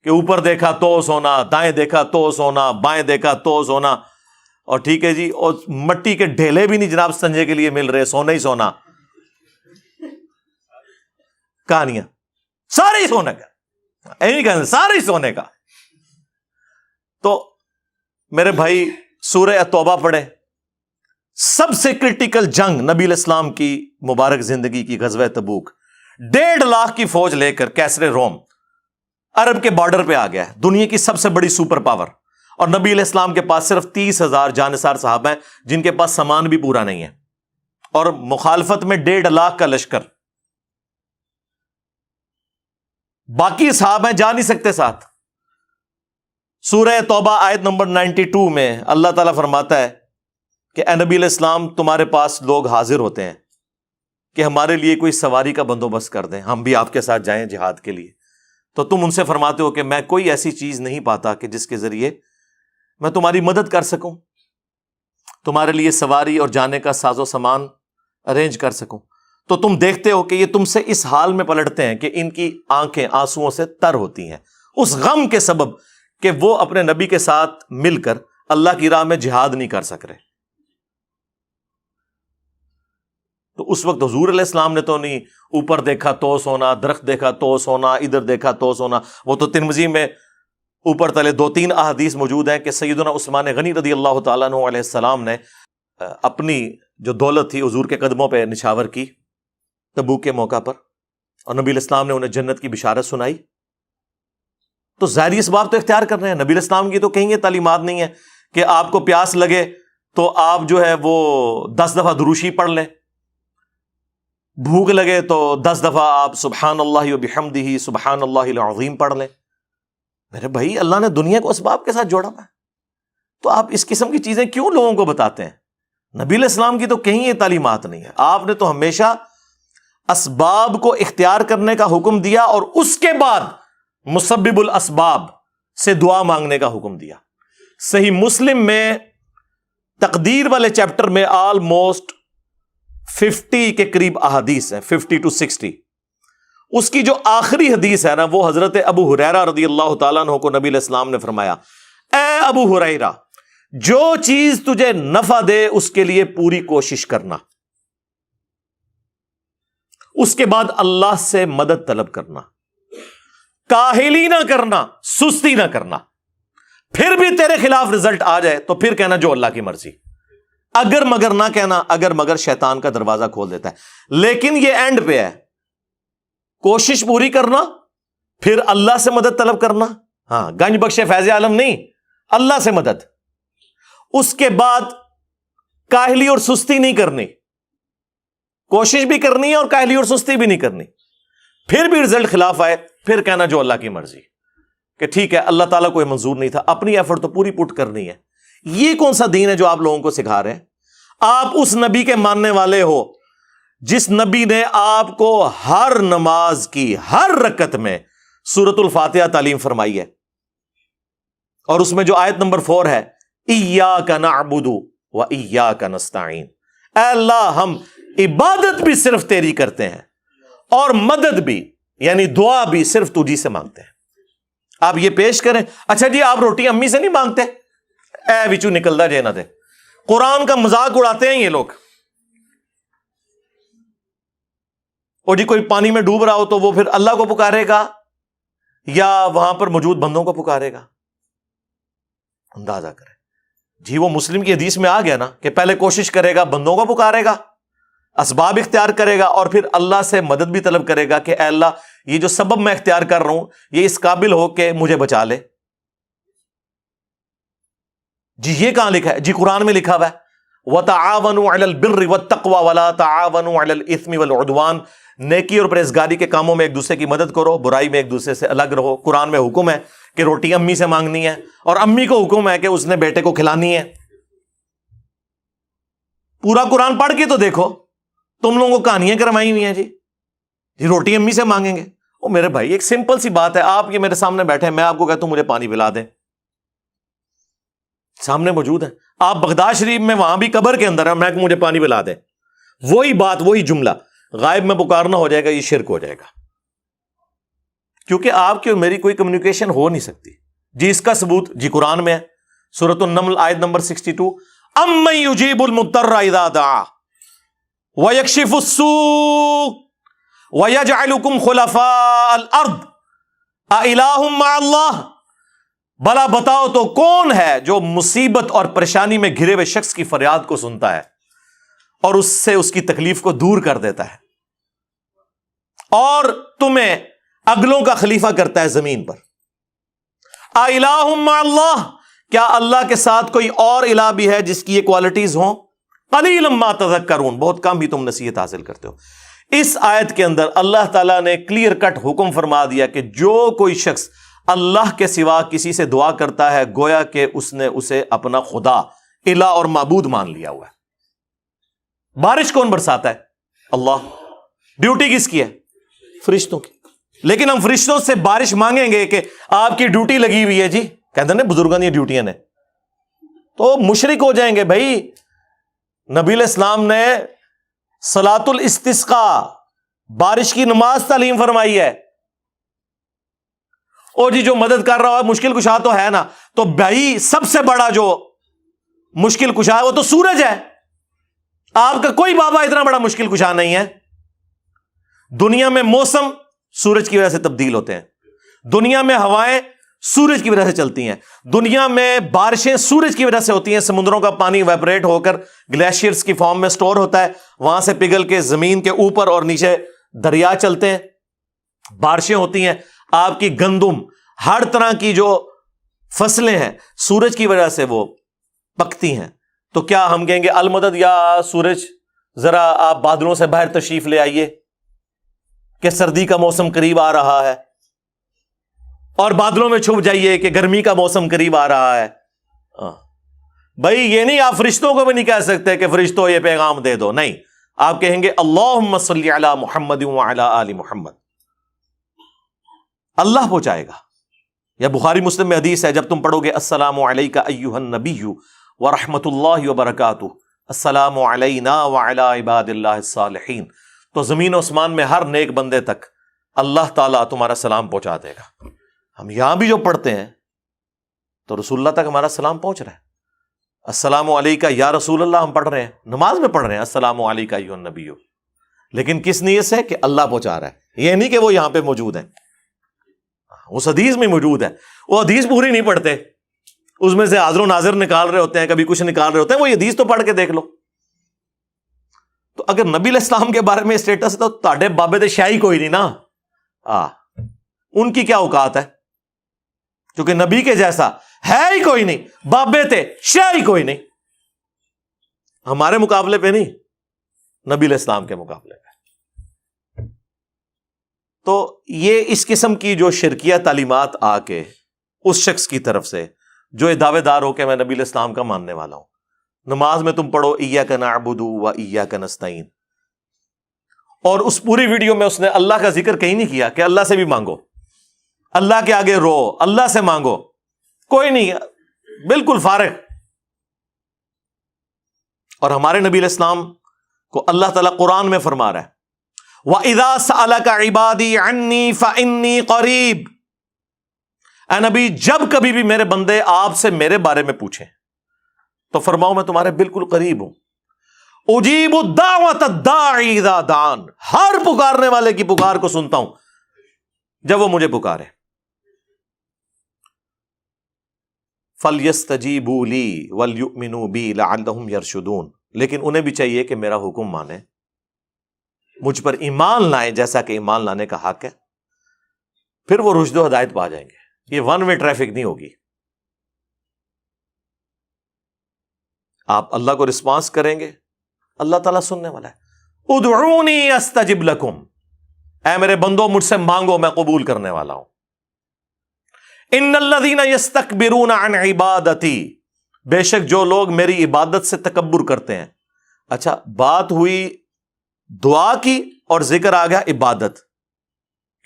کہ اوپر دیکھا تو سونا, دائیں دیکھا تو سونا, بائیں دیکھا تو سونا, اور ٹھیک ہے جی, اور مٹی کے ڈھیلے بھی نہیں جناب سنجے کے لیے مل رہے, سونا ہی سونا. کہانیاں سارے ہی سونے کا, ایویں کہتے سارے ہی سونے کا. تو میرے بھائی سورہ توبہ پڑھے. سب سے کرٹیکل جنگ نبی علیہ السلام کی مبارک زندگی کی غزوہ تبوک, 1.5 لاکھ کی فوج لے کر کیسر روم عرب کے بارڈر پہ آ گیا ہے, دنیا کی سب سے بڑی سپر پاور, اور نبی علیہ السلام کے پاس صرف 30,000 جانثار صحابہ ہیں جن کے پاس سامان بھی پورا نہیں ہے, اور مخالفت میں 1.5 لاکھ کا لشکر. باقی صحابہ ہیں جا نہیں سکتے ساتھ. سورہ توبہ آیت نمبر 92 میں اللہ تعالیٰ فرماتا ہے کہ اے نبی علیہ السلام تمہارے پاس لوگ حاضر ہوتے ہیں کہ ہمارے لیے کوئی سواری کا بندوبست کر دیں, ہم بھی آپ کے ساتھ جائیں جہاد کے لیے. تو تم ان سے فرماتے ہو کہ میں کوئی ایسی چیز نہیں پاتا کہ جس کے ذریعے میں تمہاری مدد کر سکوں, تمہارے لیے سواری اور جانے کا ساز و سامان ارینج کر سکوں. تو تم دیکھتے ہو کہ یہ تم سے اس حال میں پلٹتے ہیں کہ ان کی آنکھیں آنسوؤں سے تر ہوتی ہیں, اس غم کے سبب کہ وہ اپنے نبی کے ساتھ مل کر اللہ کی راہ میں جہاد نہیں کر سک رہے. تو اس وقت حضور علیہ السلام نے تو نہیں اوپر دیکھا تو سونا, درخت دیکھا تو سونا, ادھر دیکھا تو سونا. وہ تو ترمذی میں اوپر تلے 2-3 احادیث موجود ہیں کہ سیدنا عثمان غنی رضی اللہ تعالیٰ عنہ علیہ السلام نے اپنی جو دولت تھی حضور کے قدموں پہ نشاور کی تبوک کے موقع پر, اور نبی علیہ السلام نے انہیں جنت کی بشارت سنائی. تو ظاہری اسباب تو اختیار کر رہے ہیں. نبی علیہ السلام کی تو کہیں یہ تعلیمات نہیں ہے کہ آپ کو پیاس لگے تو آپ جو ہے وہ 10 دفعہ دروشی پڑھ لیں, بھوک لگے تو 10 دفعہ آپ سبحان اللہ و بحمدہ سبحان اللہ العظیم پڑھ لیں. میرے بھائی اللہ نے دنیا کو اسباب کے ساتھ جوڑا ہوا ہے, تو آپ اس قسم کی چیزیں کیوں لوگوں کو بتاتے ہیں؟ نبی علیہ السلام کی تو کہیں یہ تعلیمات نہیں ہے. آپ نے تو ہمیشہ اسباب کو اختیار کرنے کا حکم دیا, اور اس کے بعد مسبب الاسباب سے دعا مانگنے کا حکم دیا. صحیح مسلم میں تقدیر والے چیپٹر میں آلموسٹ 50 کے قریب احادیث ہیں, 50 to 60. اس کی جو آخری حدیث ہے نا وہ حضرت ابو ہریرہ رضی اللہ تعالیٰ عنہ کو نبی علیہ السلام نے فرمایا, اے ابو ہریرہ جو چیز تجھے نفع دے اس کے لیے پوری کوشش کرنا، اس کے بعد اللہ سے مدد طلب کرنا، کاہلی نہ کرنا، سستی نہ کرنا۔ پھر بھی تیرے خلاف رزلٹ آ جائے تو پھر کہنا جو اللہ کی مرضی، اگر مگر نہ کہنا، اگر مگر شیطان کا دروازہ کھول دیتا ہے۔ لیکن یہ اینڈ پہ ہے، کوشش پوری کرنا، پھر اللہ سے مدد طلب کرنا۔ ہاں، گنج بخش فیض عالم نہیں، اللہ سے مدد۔ اس کے بعد کاہلی اور سستی نہیں کرنی، کوشش بھی کرنی ہے اور کاہلی اور سستی بھی نہیں کرنی۔ پھر بھی رزلٹ خلاف آئے، پھر کہنا جو اللہ کی مرضی، کہ ٹھیک ہے اللہ تعالیٰ کو یہ منظور نہیں تھا، اپنی ایفرٹ تو پوری پٹ کرنی ہے۔ یہ کون سا دین ہے جو آپ لوگوں کو سکھا رہے ہیں؟ آپ اس نبی کے ماننے والے ہو جس نبی نے آپ کو ہر نماز کی ہر رکعت میں سورۃ الفاتحہ تعلیم فرمائی ہے، اور اس میں جو آیت نمبر 4 ہے، ایاک نعبد و ایاک نستعین، اے اللہ ہم عبادت بھی صرف تیری کرتے ہیں اور مدد بھی، یعنی دعا بھی صرف تجھی سے مانگتے ہیں۔ آپ یہ پیش کریں، اچھا جی آپ روٹی امی سے نہیں مانگتے، اے وچو نکلدا جے نہ دے۔ قرآن کا مذاق اڑاتے ہیں یہ لوگ، اور جی کوئی پانی میں ڈوب رہا ہو تو وہ پھر اللہ کو پکارے گا یا وہاں پر موجود بندوں کو پکارے گا؟ اندازہ کریں جی، وہ مسلم کی حدیث میں آ گیا نا کہ پہلے کوشش کرے گا، بندوں کو پکارے گا، اسباب اختیار کرے گا، اور پھر اللہ سے مدد بھی طلب کرے گا کہ اے اللہ یہ جو سبب میں اختیار کر رہا ہوں یہ اس قابل ہو کہ مجھے بچا لے۔ جی یہ کہاں لکھا ہے؟ جی قرآن میں لکھا ہوا ہے وَتَعَاوَنُوا عَلَى الْبِرِّ وَالتَّقْوَى وَلَا تَعَاوَنُوا عَلَى الْإِثْمِ وَالْعُدْوَانِ، نیکی اور پرہیزگاری کے کاموں میں ایک دوسرے کی مدد کرو، برائی میں ایک دوسرے سے الگ رہو۔ قرآن میں حکم ہے کہ روٹی امی سے مانگنی ہے، اور امی کو حکم ہے کہ اس نے بیٹے کو کھلانی ہے۔ پورا قرآن پڑھ کے تو دیکھو، تم لوگوں کو کہانیاں کروائی ہوئی ہیں جی روٹی امی سے مانگیں گے۔ او میرے بھائی ایک سمپل سی بات ہے، آپ یہ میرے سامنے بیٹھے ہیں، میں آپ کو کہتا ہوں مجھے پانی پلا دیں، سامنے موجود ہے، آپ بغداد شریف میں وہاں بھی قبر کے اندر ہے، میں کہ مجھے پانی پلا دیں، وہی بات وہی جملہ غائب میں پکارنا ہو جائے گا، یہ شرک ہو جائے گا، کیونکہ آپ کی اور میری کوئی کمیونیکیشن ہو نہیں سکتی۔ جی اس کا ثبوت جی قرآن میں ہے، سورۃ النمل آیت نمبر 62، امن یجیب المضطر اذا دعا ویکشف السوء ویجعلکم خلفاء الارض االہ مع اللہ، بلا بتاؤ تو کون ہے جو مصیبت اور پریشانی میں گھرے ہوئے شخص کی فریاد کو سنتا ہے اور اس سے اس کی تکلیف کو دور کر دیتا ہے، اور تمہیں اگلوں کا خلیفہ کرتا ہے زمین پر۔ االہ مع اللہ، کیا اللہ کے ساتھ کوئی اور الہ بھی ہے جس کی یہ کوالٹیز ہوں؟ قلیلا ما تذکرون، بہت کم بھی تم نصیحت حاصل کرتے ہو۔ اس آیت کے اندر اللہ تعالیٰ نے کلیئر کٹ حکم فرما دیا کہ جو کوئی شخص اللہ کے سوا کسی سے دعا کرتا ہے گویا کہ اس نے اسے اپنا خدا، الہ اور معبود مان لیا ہوا ہے۔ بارش کون برساتا ہے؟ اللہ۔ ڈیوٹی کس کی ہے؟ فرشتوں کی۔ لیکن ہم فرشتوں سے بارش مانگیں گے کہ آپ کی ڈیوٹی لگی ہوئی ہے جی، کہتے ہیں بزرگوں کی ڈیوٹیاں نے، تو مشرک ہو جائیں گے بھائی۔ نبی علیہ السلام نے صلاۃ الاستسقاء، بارش کی نماز تعلیم فرمائی ہے۔ اور جی جو مدد کر رہا ہے مشکل کشا تو ہے نا، تو بھائی سب سے بڑا جو مشکل کشا ہے وہ تو سورج ہے، آپ کا کوئی بابا اتنا بڑا مشکل کشا نہیں ہے۔ دنیا میں موسم سورج کی وجہ سے تبدیل ہوتے ہیں، دنیا میں ہوائیں سورج کی وجہ سے چلتی ہیں، دنیا میں بارشیں سورج کی وجہ سے ہوتی ہیں، سمندروں کا پانی ویپریٹ ہو کر گلیشیئرز کی فارم میں سٹور ہوتا ہے، وہاں سے پگھل کے زمین کے اوپر اور نیچے دریا چلتے ہیں، بارشیں ہوتی ہیں۔ آپ کی گندم، ہر طرح کی جو فصلیں ہیں سورج کی وجہ سے وہ پکتی ہیں۔ تو کیا ہم کہیں گے المدد یا سورج ذرا آپ بادلوں سے باہر تشریف لے آئیے کہ سردی کا موسم قریب آ رہا ہے، اور بادلوں میں چھپ جائیے کہ گرمی کا موسم قریب آ رہا ہے؟ بھائی یہ نہیں، آپ فرشتوں کو بھی نہیں کہہ سکتے کہ فرشتوں یہ پیغام دے دو، نہیں، آپ کہیں گے اللہم صلی علی محمد وعلی آل محمد، اللہ پہنچائے گا۔ یا بخاری مسلم میں حدیث ہے، جب تم پڑھو گے السلام علیک ایھا النبی ورحمۃ اللہ وبرکاتہ، السلام علینا وعلی عباد اللہ الصالحین، تو زمین و آسمان میں ہر نیک بندے تک اللہ تعالیٰ تمہارا سلام پہنچا دے گا۔ ہم یہاں بھی جو پڑھتے ہیں تو رسول اللہ تک ہمارا سلام پہنچ رہا ہے۔ السلام علیکہ یا رسول اللہ ہم پڑھ رہے ہیں، نماز میں پڑھ رہے ہیں السلام علیکہ ایھا النبی، لیکن کس نیت سے کہ اللہ پہنچا رہا ہے، یہ نہیں کہ وہ یہاں پہ موجود ہے، اس حدیث میں موجود ہے، وہ حدیث پوری نہیں پڑھتے، اس میں سے حاضر و ناظر نکال رہے ہوتے ہیں، کبھی کچھ نکال رہے ہوتے ہیں، وہ حدیث تو پڑھ کے دیکھ لو۔ تو اگر نبی علیہ السلام کے بارے میں اسٹیٹس تو تاڑے بابے دے شاہی کوئی نہیں نا، ان کی کیا اوقات ہے، کیونکہ نبی کے جیسا ہے ہی کوئی نہیں، بابے تے شاہی کوئی نہیں، ہمارے مقابلے پہ نہیں، نبی علیہ السلام کے مقابلے پہ۔ تو یہ اس قسم کی جو شرکیہ تعلیمات آ کے اس شخص کی طرف سے جو دعوے دار ہو کہ میں نبی علیہ السلام کا ماننے والا ہوں، نماز میں تم پڑھو ایاک نعبد و ایاک نستعین، اور اس پوری ویڈیو میں اس نے اللہ کا ذکر کہیں نہیں کیا کہ اللہ سے بھی مانگو، اللہ کے آگے رو، اللہ سے مانگو، کوئی نہیں، بالکل فارغ۔ اور ہمارے نبی علیہ السلام کو اللہ تعالیٰ قرآن میں فرما رہا ہے وَإِذَا سَأَلَكَ عِبَادِي عَنِّي فَإِنِّي قَرِيبٌ، اے نبی جب کبھی بھی میرے بندے آپ سے میرے بارے میں پوچھیں تو فرماؤ میں تمہارے بالکل قریب ہوں، اجیب الدعوۃ الداعی اذا دعان، ہر پکارنے والے کی پکار کو سنتا ہوں جب وہ مجھے پکارے۔ فَلْيَسْتَجِيبُوا لِي وَلْيُؤْمِنُوا بِي لَعَلَّهُمْ يَرْشُدُونَ، لیکن انہیں بھی چاہیے کہ میرا حکم مانے، مجھ پر ایمان لائیں جیسا کہ ایمان لانے کا حق ہے، پھر وہ رشد و ہدایت پا جائیں گے۔ یہ ون وے ٹریفک نہیں ہوگی، آپ اللہ کو رسپانس کریں گے، اللہ تعالیٰ سننے والا ہے۔ ادعونی استجب لکم، اے میرے بندو مجھ سے مانگو میں قبول کرنے والا ہوں۔ ان الذین یستکبرون عن عبادتی، بے شک جو لوگ میری عبادت سے تکبر کرتے ہیں۔ اچھا بات ہوئی دعا کی اور ذکر آ گیا عبادت،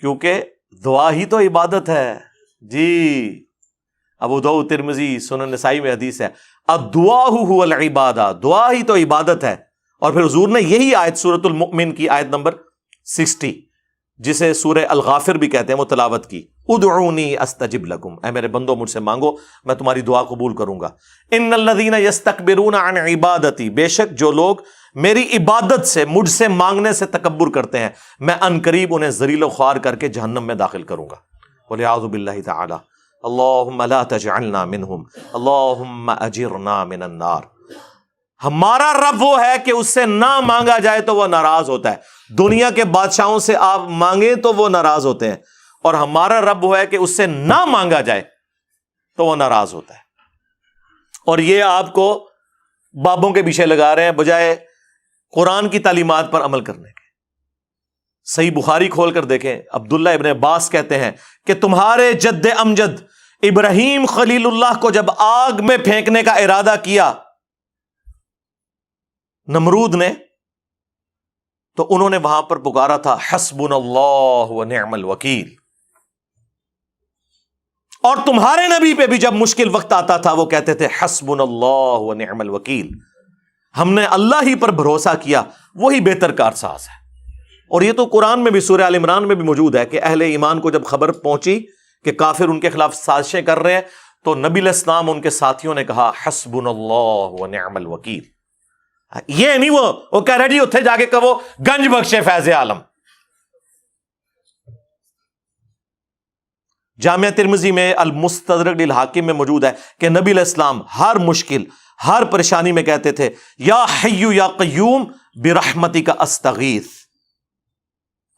کیونکہ دعا ہی تو عبادت ہے جی۔ ابو داؤد ترمذی سنن نسائی میں حدیث ہے الدعاء هو العبادہ، دعا ہی تو عبادت ہے۔ اور پھر حضور نے یہی آیت سورۃ المؤمن کی آیت نمبر 60 جسے سورہ الغافر بھی کہتے ہیں وہ تلاوت کی، ادعونی استجب لکم، اے میرے بندو مجھ سے مانگو میں تمہاری دعا قبول کروں گا۔ ان الذین یستکبرون عن عبادتی، بے شک جو لوگ میری عبادت سے مجھ سے مانگنے سے تکبر کرتے ہیں میں ان قریب انہیں ذلیل و خوار کر کے جہنم میں داخل کروں گا۔ وَلِعَاذُ بِاللَّهِ تَعَالَى اللہم لا تجعلنا منہم اللہم اجرنا من النار۔ ہمارا رب وہ ہے کہ اس سے نہ مانگا جائے تو وہ ناراض ہوتا ہے، دنیا کے بادشاہوں سے آپ مانگیں تو وہ ناراض ہوتے ہیں، اور ہمارا رب وہ ہے کہ اس سے نہ مانگا جائے تو وہ ناراض ہوتا ہے۔ اور یہ آپ کو بابوں کے پیچھے لگا رہے ہیں بجائے قرآن کی تعلیمات پر عمل کرنے کے۔ صحیح بخاری کھول کر دیکھیں، عبداللہ ابن عباس کہتے ہیں کہ تمہارے جد امجد ابراہیم خلیل اللہ کو جب آگ میں پھینکنے کا ارادہ کیا نمرود نے، تو انہوں نے وہاں پر پکارا تھا حسبنا اللہ ونعم الوکیل۔ اور تمہارے نبی پہ بھی جب مشکل وقت آتا تھا وہ کہتے تھے حسبنا اللہ ونعم الوکیل، ہم نے اللہ ہی پر بھروسہ کیا، وہی بہتر کارساز ہے۔ اور یہ تو قرآن میں بھی سورہ آل عمران میں بھی موجود ہے کہ اہل ایمان کو جب خبر پہنچی کہ کافر ان کے خلاف سازشیں کر رہے ہیں تو نبی علیہ السلام ان کے ساتھیوں نے کہا حسبنا اللہ ونعم الوکیل۔ یہ نہیں وہ کہہ رہے جی اتھے جا کے کہو گنج بخشے فیض عالم۔ جامعہ ترمذی میں المستدرک للحاکم میں موجود ہے کہ نبی علیہ السلام ہر مشکل ہر پریشانی میں کہتے تھے یا حی یا قیوم برحمتک استغیث۔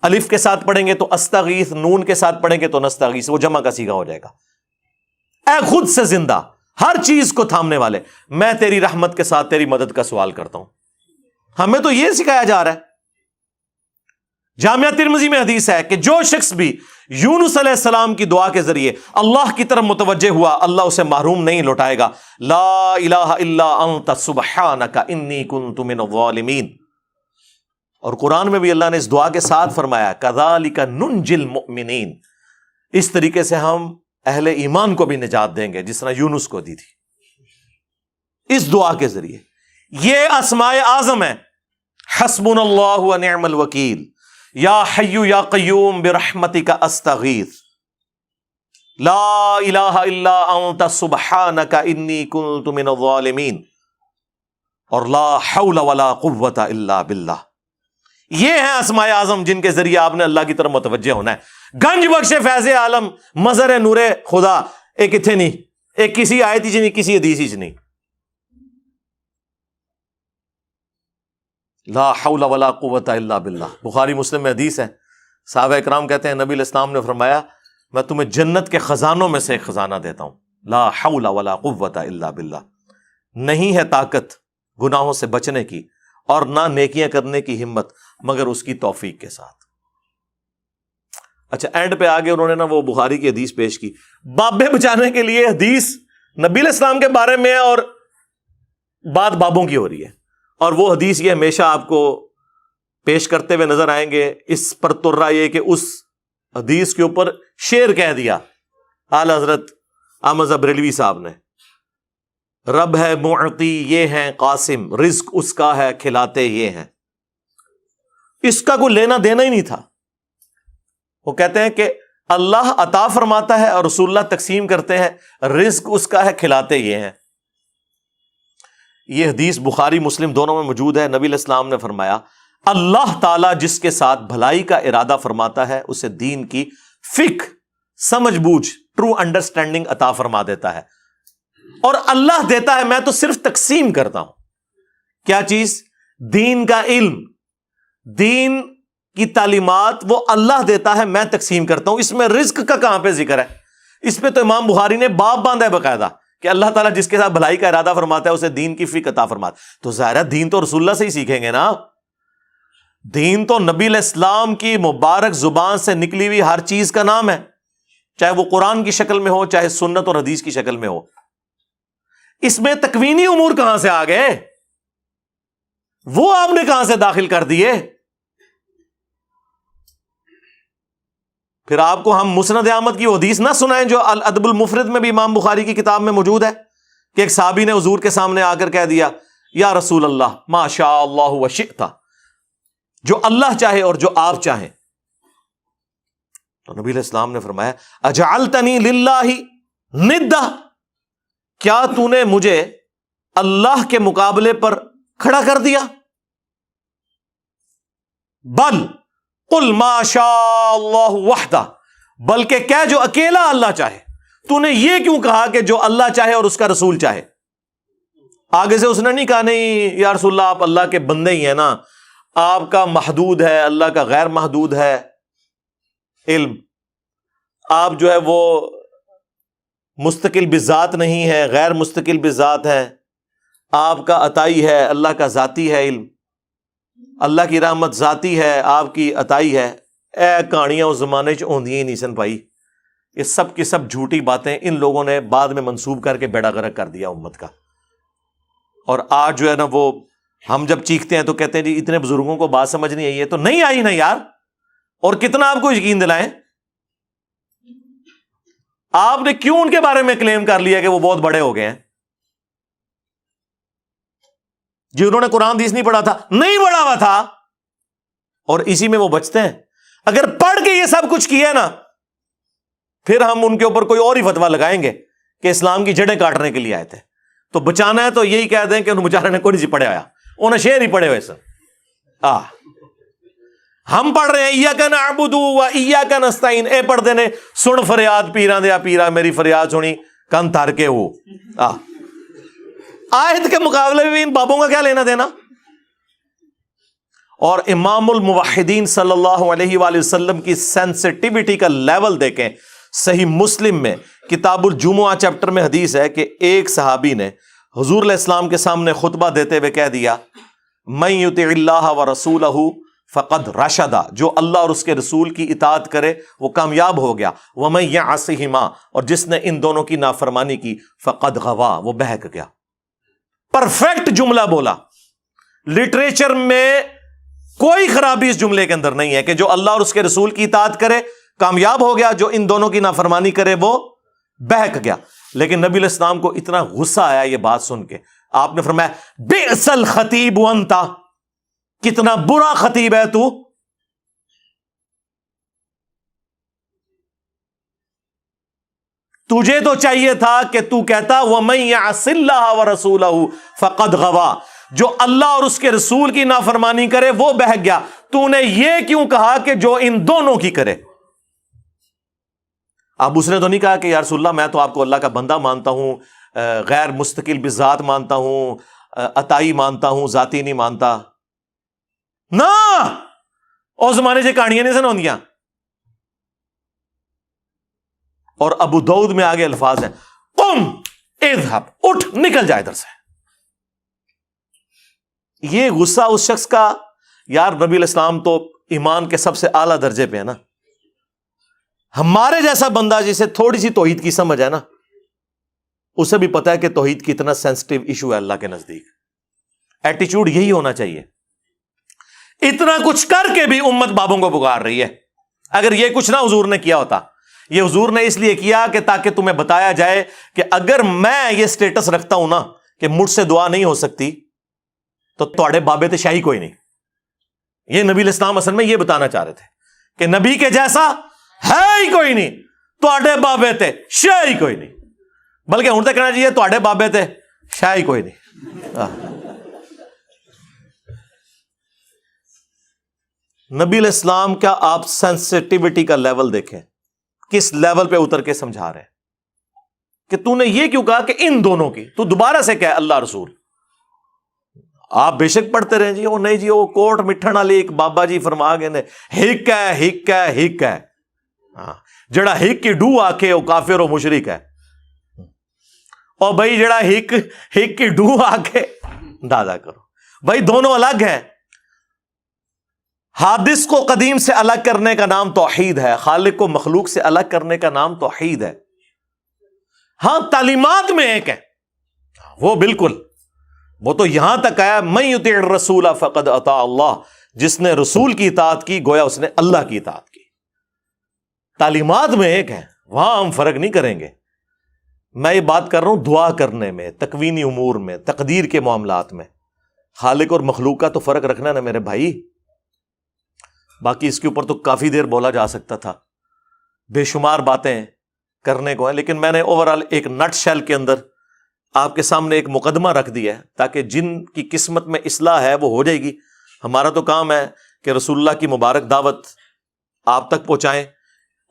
الف کے ساتھ پڑھیں گے تو استغیث، نون کے ساتھ پڑھیں گے تو نستغیث، وہ جمع کا صیغہ ہو جائے گا۔ اے خود سے زندہ ہر چیز کو تھامنے والے، میں تیری رحمت کے ساتھ تیری مدد کا سوال کرتا ہوں۔ ہمیں تو یہ سکھایا جا رہا ہے۔ جامعہ ترمذی میں حدیث ہے کہ جو شخص بھی یونس علیہ السلام کی دعا کے ذریعے اللہ کی طرف متوجہ ہوا اللہ اسے محروم نہیں لوٹائے گا۔ لا الہ الا انت سبحانک انی کنت من الظالمین۔ اور قرآن میں بھی اللہ نے اس دعا کے ساتھ فرمایا کذالک ننجی المؤمنین، اس طریقے سے ہم اہل ایمان کو بھی نجات دیں گے جس طرح یونس کو دی تھی اس دعا کے ذریعے۔ یہ اسماء اعظم ہے، حسبنا اللہ ونعم الوکیل، یا حی یا قیوم برحمتک استغیث۔ لا الہ الا انت سبحانک انی کنت من الظالمین، اور لا حول ولا قوت الا باللہ۔ یہ ہیں اسماء اعظم جن کے ذریعے آپ نے اللہ کی طرف متوجہ ہونا ہے۔ گنج بخش فیض عالم مظہر نور خدا ایک اتنے نہیں، ایک کسی آیت ہی نہیں، کسی حدیث ہی نہیں۔ لا حول ولا قوت الا باللہ۔ بخاری مسلم میں حدیث ہے، صحابہ اکرام کہتے ہیں نبی علیہ السلام نے فرمایا میں تمہیں جنت کے خزانوں میں سے ایک خزانہ دیتا ہوں، لا حول ولا قوت الا باللہ۔ نہیں ہے طاقت گناہوں سے بچنے کی اور نہ نیکیاں کرنے کی ہمت مگر اس کی توفیق کے ساتھ۔ اچھا، اینڈ پہ آگے انہوں نے نا وہ بخاری کی حدیث پیش کی، بابے بچانے کے لیے حدیث نبی علیہ السلام کے بارے میں ہے اور بات بابوں کی ہو رہی ہے، اور وہ حدیث یہ ہمیشہ آپ کو پیش کرتے ہوئے نظر آئیں گے۔ اس پر ترا یہ کہ اس حدیث کے اوپر شعر کہہ دیا اعلی حضرت احمد بریلوی صاحب نے، رب ہے معطی یہ ہیں قاسم، رزق اس کا ہے کھلاتے یہ ہیں۔ اس کا کوئی لینا دینا ہی نہیں تھا۔ وہ کہتے ہیں کہ اللہ عطا فرماتا ہے اور رسول اللہ تقسیم کرتے ہیں، رزق اس کا ہے کھلاتے یہ ہیں۔ یہ حدیث بخاری مسلم دونوں میں موجود ہے۔ نبی علیہ السلام نے فرمایا اللہ تعالیٰ جس کے ساتھ بھلائی کا ارادہ فرماتا ہے اسے دین کی فقہ، سمجھ بوجھ، ٹرو انڈرسٹینڈنگ عطا فرما دیتا ہے، اور اللہ دیتا ہے، میں تو صرف تقسیم کرتا ہوں۔ کیا چیز؟ دین کا علم، دین کی تعلیمات وہ اللہ دیتا ہے، میں تقسیم کرتا ہوں۔ اس میں رزق کا کہاں پہ ذکر ہے؟ اس پہ تو امام بخاری نے باب باندھا ہے باقاعدہ کہ اللہ تعالیٰ جس کے ساتھ بھلائی کا ارادہ فرماتا ہے اسے دین کی فقہ عطا فرماتا ہے۔ تو ظاہر ہے دین تو رسول اللہ سے ہی سیکھیں گے نا، دین تو نبی علیہ السلام کی مبارک زبان سے نکلی ہوئی ہر چیز کا نام ہے، چاہے وہ قرآن کی شکل میں ہو چاہے سنت اور حدیث کی شکل میں ہو۔ اس میں تکوینی امور کہاں سے آ گئے؟ وہ آپ نے کہاں سے داخل کر دیے؟ پھر آپ کو ہم مسند احمد کی وہ حدیث نہ سنائیں جو الادب المفرد میں بھی امام بخاری کی کتاب میں موجود ہے کہ ایک صحابی نے حضور کے سامنے آ کر کہہ دیا یا رسول اللہ ما شاء اللہ وشئت، جو اللہ چاہے اور جو آپ چاہیں۔ تو نبی علیہ السلام نے فرمایا اجعلتنی للہ ندہ، کیا تو نے مجھے اللہ کے مقابلے پر کھڑا کر دیا؟ بل قل ما شاء اللہ وحدہ، بلکہ کہہ جو اکیلا اللہ چاہے۔ تو نے یہ کیوں کہا کہ جو اللہ چاہے اور اس کا رسول چاہے؟ آگے سے اس نے نہیں کہا نہیں یا رسول اللہ آپ اللہ کے بندے ہی ہیں نا، آپ کا محدود ہے، اللہ کا غیر محدود ہے علم، آپ جو ہے وہ مستقل بذات نہیں ہے، غیر مستقل بذات ہے، آپ کا عطائی ہے، اللہ کا ذاتی ہے علم، اللہ کی رحمت ذاتی ہے، آپ کی عطائی ہے۔ اے کہانیاں اس زمانے چ ہوندیاں ہی نہیں سن بھائی، یہ سب کی سب جھوٹی باتیں ان لوگوں نے بعد میں منسوب کر کے بیڑا غرق کر دیا امت کا۔ اور آج جو ہے نا وہ ہم جب چیختے ہیں تو کہتے ہیں جی اتنے بزرگوں کو بات سمجھ نہیں آئی ہے، تو نہیں آئی نا یار، اور کتنا آپ کو یقین دلائیں؟ آپ نے کیوں ان کے بارے میں کلیم کر لیا کہ وہ بہت بڑے ہو گئے ہیں؟ جی انہوں نے قرآن حدیث نہیں پڑھا تھا، نہیں پڑھا ہوا تھا، اور اسی میں وہ بچتے ہیں۔ اگر پڑھ کے یہ سب کچھ کیا نا پھر ہم ان کے اوپر کوئی اور ہی فتویٰ لگائیں گے کہ اسلام کی جڑیں کاٹنے کے لیے آئے تھے۔ تو بچانا ہے تو یہی کہہ دیں کہ انہوں بیچارے نے کوئی نہیں پڑھے آیا، انہیں شعر ہی پڑھے ہوئے سر۔ ہم پڑھ رہے ہیں ایاک نعبد و ایاک نستعین، اے پڑھ دینے سن فریاد پیراں دیا پیرا، میری فریاد سنی کن تھر کے ہو۔ آیت کے مقابلے میں ان بابوں کا کیا لینا دینا؟ اور امام الموحدین صلی اللہ علیہ وآلہ وسلم کی سینسٹیوٹی کا لیول دیکھیں۔ صحیح مسلم میں کتاب الجمعہ چیپٹر میں حدیث ہے کہ ایک صحابی نے حضور علیہ السلام کے سامنے خطبہ دیتے ہوئے کہہ دیا من یطع اللہ ورسولہ فقد رشدا، جو اللہ اور اس کے رسول کی اطاعت کرے وہ کامیاب ہو گیا، ومن یعصہما، اور جس نے ان دونوں کی نافرمانی کی فقد غوا، وہ بہک گیا۔ پرفیکٹ جملہ بولا، لٹریچر میں کوئی خرابی اس جملے کے اندر نہیں ہے کہ جو اللہ اور اس کے رسول کی اطاعت کرے کامیاب ہو گیا، جو ان دونوں کی نافرمانی کرے وہ بہک گیا۔ لیکن نبی علیہ السلام کو اتنا غصہ آیا یہ بات سن کے، آپ نے فرمایا بئس الخطیب انت، کتنا برا خطیب ہے تو۔ تجھے تو چاہیے تھا کہ تو کہتا وَمَن يَعْصِ اللَّهَ وَرَسُولَهُ فَقَدْ غَوَىٰ، جو اللہ اور اس کے رسول کی نافرمانی کرے وہ بہک گیا. تو نے یہ کیوں کہا کہ جو ان دونوں کی کرے؟ اب اس نے تو نہیں کہا کہ یا رسول اللہ میں تو آپ کو اللہ کا بندہ مانتا ہوں، غیر مستقل بذات مانتا ہوں، عطائی مانتا ہوں، ذاتی نہیں مانتا. نہ اور زمانے سے کہانیاں نہیں سناؤندیاں. اور ابو داؤد میں آگے الفاظ ہیں قم اذهب، اٹھ نکل جائے ادھر سے. یہ غصہ اس شخص کا، یار نبی علیہ السلام تو ایمان کے سب سے اعلیٰ درجے پہ ہے نا، ہمارے جیسا بندہ جسے تھوڑی سی توحید کی سمجھ ہے نا، اسے بھی پتا ہے کہ توحید کتنا سینسٹیو ایشو ہے اللہ کے نزدیک. ایٹیچیوڈ یہی ہونا چاہیے. اتنا کچھ کر کے بھی امت بابوں کو پکار رہی ہے. اگر یہ کچھ نہ حضور نے کیا ہوتا، یہ حضور نے اس لیے کیا کہ تاکہ تمہیں بتایا جائے کہ اگر میں یہ سٹیٹس رکھتا ہوں نا کہ مجھ سے دعا نہیں ہو سکتی تو تواڈے بابے تے شاہی کوئی نہیں. یہ نبی علیہ السلام اصل میں یہ بتانا چاہ رہے تھے کہ نبی کے جیسا ہے ہی کوئی نہیں، تواڈے بابے تے شاہی کوئی نہیں. بلکہ ہوں تو کہنا چاہیے تواڈے بابے تے شاہی کوئی نہیں. نبی علیہ السلام کا آپ سینسٹیوٹی کا لیول دیکھیں، کس لیول پہ اتر کے سمجھا رہے ہیں کہ تو نے یہ کیوں کہا کہ ان دونوں کی. تو دوبارہ سے کہے اللہ رسول. آپ بے شک پڑھتے رہیں جی، وہ نہیں جی وہ کوٹ مٹھن والے ایک بابا جی فرما گئے نے ہک ہے ہک ہے ہک ہے. ہاں جڑا ہک کی ڈو آکھے وہ کافر و مشرک ہے، اور بھائی جڑا ہک کی ڈو آکھے دادا کرو. بھائی دونوں الگ ہیں. حادث کو قدیم سے الگ کرنے کا نام توحید ہے، خالق کو مخلوق سے الگ کرنے کا نام توحید ہے. ہاں تعلیمات میں ایک ہے وہ، بالکل وہ تو یہاں تک آیا من یطع الرسول فقد اطاع اللہ، جس نے رسول کی اطاعت کی گویا اس نے اللہ کی اطاعت کی. تعلیمات میں ایک ہے، وہاں ہم فرق نہیں کریں گے. میں یہ بات کر رہا ہوں دعا کرنے میں، تکوینی امور میں، تقدیر کے معاملات میں. خالق اور مخلوق کا تو فرق رکھنا نا میرے بھائی. باقی اس کے اوپر تو کافی دیر بولا جا سکتا تھا، بے شمار باتیں کرنے کو ہیں، لیکن میں نے اوورال ایک نٹ شیل کے اندر آپ کے سامنے ایک مقدمہ رکھ دیا ہے تاکہ جن کی قسمت میں اصلاح ہے وہ ہو جائے گی. ہمارا تو کام ہے کہ رسول اللہ کی مبارک دعوت آپ تک پہنچائیں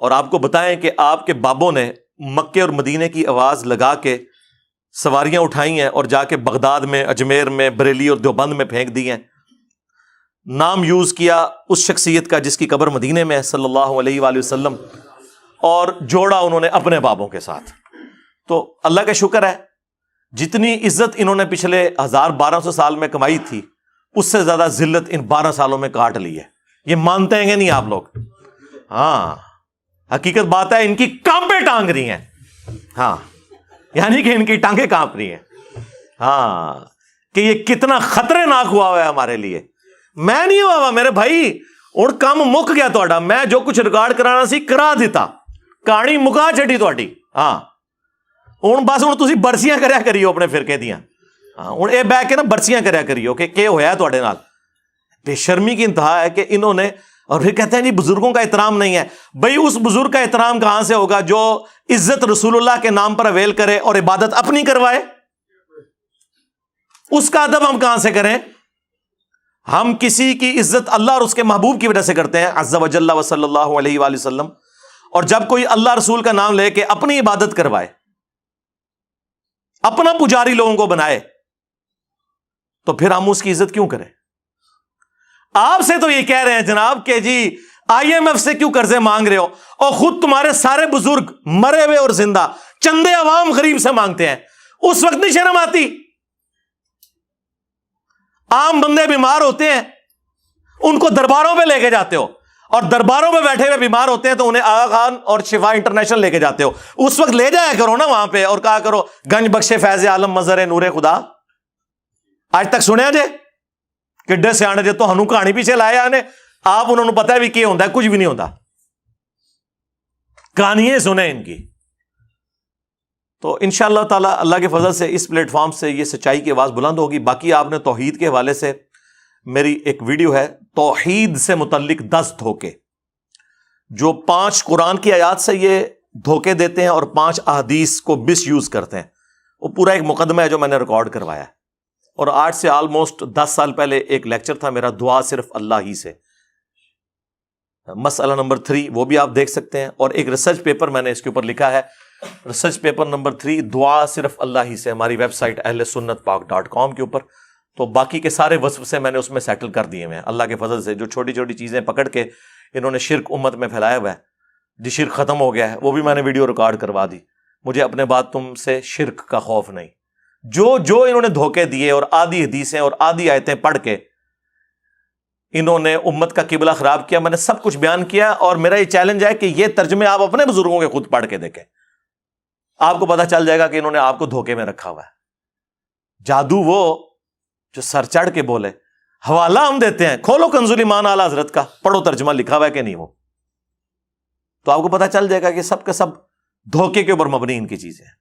اور آپ کو بتائیں کہ آپ کے بابوں نے مکے اور مدینے کی آواز لگا کے سواریاں اٹھائی ہیں اور جا کے بغداد میں، اجمیر میں، بریلی اور دیوبند میں پھینک دی ہیں. نام یوز کیا اس شخصیت کا جس کی قبر مدینے میں ہے صلی اللہ علیہ وآلہ وسلم، اور جوڑا انہوں نے اپنے بابوں کے ساتھ. تو اللہ کا شکر ہے جتنی عزت انہوں نے پچھلے 1200 سال میں کمائی تھی اس سے زیادہ ذلت ان 12 سالوں میں کاٹ لی ہے. یہ مانتے ہیں کہ نہیں آپ لوگ؟ ہاں حقیقت بات ہے، ان کی کانپیں ٹانگ رہی ہیں. ہاں یعنی کہ ان کی ٹانگیں کانپ رہی ہیں. ہاں کہ یہ کتنا خطرے ناک ہوا ہے ہمارے لیے. میں نہیں ہوا میرے بھائی، اور کام مک گیا تھوڑا. میں جو کچھ ریکارڈ کرانا سی کرا دیتا، کہانی مکا چڑی تھوڑی. ہاں ہوں بس ہوں تسی برسیاں کریا کریو اپنے فرقے دیاں. ہاں ہوں یہ بہ کے نا برسیاں کریا کریو کہ ہویا ہے تواڈے نال. بے شرمی کی انتہا ہے کہ انہوں نے، اور پھر کہتے ہیں جی بزرگوں کا احترام نہیں ہے. بھائی اس بزرگ کا احترام کہاں سے ہوگا جو عزت رسول اللہ کے نام پر اویل کرے اور عبادت اپنی کروائے؟ اس کا ادب ہم کہاں سے کریں؟ ہم کسی کی عزت اللہ اور اس کے محبوب کی وجہ سے کرتے ہیں عز و جل و صلی اللہ علیہ وآلہ وسلم. اور جب کوئی اللہ رسول کا نام لے کے اپنی عبادت کروائے، اپنا پجاری لوگوں کو بنائے، تو پھر ہم اس کی عزت کیوں کریں؟ آپ سے تو یہ کہہ رہے ہیں جناب کہ جی IMF سے کیوں قرضے مانگ رہے ہو، اور خود تمہارے سارے بزرگ مرے ہوئے اور زندہ چندے عوام غریب سے مانگتے ہیں. اس وقت نہیں شرم آتی؟ عام بندے بیمار ہوتے ہیں ان کو درباروں پہ لے کے جاتے ہو، اور درباروں پہ بیٹھے ہوئے بیمار ہوتے ہیں تو انہیں آغا خان اور شفا انٹرنیشنل لے کے جاتے ہو. اس وقت لے جایا کرو نا وہاں پہ اور کہا کرو گنج بخش فیض عالم مظہر نور خدا. آج تک سنیا جے کڈے سیانے جے تو ہنو کہانی پیچھے لائے آنے، آپ انہوں نے پتا بھی کیا ہوتا ہے، کچھ بھی نہیں ہوتا. کہانیاں سنیں ان کی. تو انشاءاللہ تعالی اللہ کے فضل سے اس پلیٹ فارم سے یہ سچائی کی آواز بلند ہوگی. باقی آپ نے توحید کے حوالے سے میری ایک ویڈیو ہے توحید سے متعلق 10 دھوکے، جو 5 قرآن کی آیات سے یہ دھوکے دیتے ہیں اور 5 احادیث کو مس یوز کرتے ہیں. وہ پورا ایک مقدمہ ہے جو میں نے ریکارڈ کروایا ہے. اور آج سے آلموسٹ 10 سال پہلے ایک لیکچر تھا میرا، دعا صرف اللہ ہی سے، مسئلہ نمبر 3، وہ بھی آپ دیکھ سکتے ہیں. اور ایک ریسرچ پیپر میں نے اس کے اوپر لکھا ہے، ریسرچ پیپر نمبر 3، دعا صرف اللہ ہی سے، ہماری ویب سائٹ اہلسنتپاک.com کے اوپر. تو باقی کے سارے وصف سے میں نے اس میں سیٹل کر دیے ہیں اللہ کے فضل سے. جو چھوٹی چھوٹی چیزیں پکڑ کے انہوں نے شرک امت میں پھیلایا ہوا ہے، جی شرک ختم ہو گیا ہے، وہ بھی میں نے ویڈیو ریکارڈ کروا دی. مجھے اپنے بعد تم سے شرک کا خوف نہیں. جو انہوں نے دھوکے دیے اور آدھی حدیثیں اور آدھی آیتیں پڑھ کے انہوں نے امت کا قبلہ خراب کیا، میں نے سب کچھ بیان کیا. اور میرا یہ چیلنج ہے کہ یہ ترجمے آپ اپنے بزرگوں کے خود پڑھ کے دیکھیں، آپ کو پتا چل جائے گا کہ انہوں نے آپ کو دھوکے میں رکھا ہوا ہے. جادو وہ جو سر چڑھ کے بولے. حوالہ ہم دیتے ہیں، کھولو کنز الایمان اعلی حضرت کا، پڑھو ترجمہ لکھا ہوا ہے کہ نہیں، وہ تو آپ کو پتا چل جائے گا کہ سب کے سب دھوکے کے اوپر مبنی ان کی چیزیں ہیں.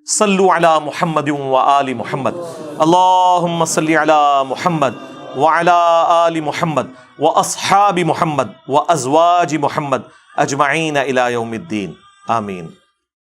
صلو علی محمد و آل محمد، اللہم صلی علی محمد وعلی آل محمد واصحاب محمد وازواج محمد اجمعین الی یوم الدین، آمین.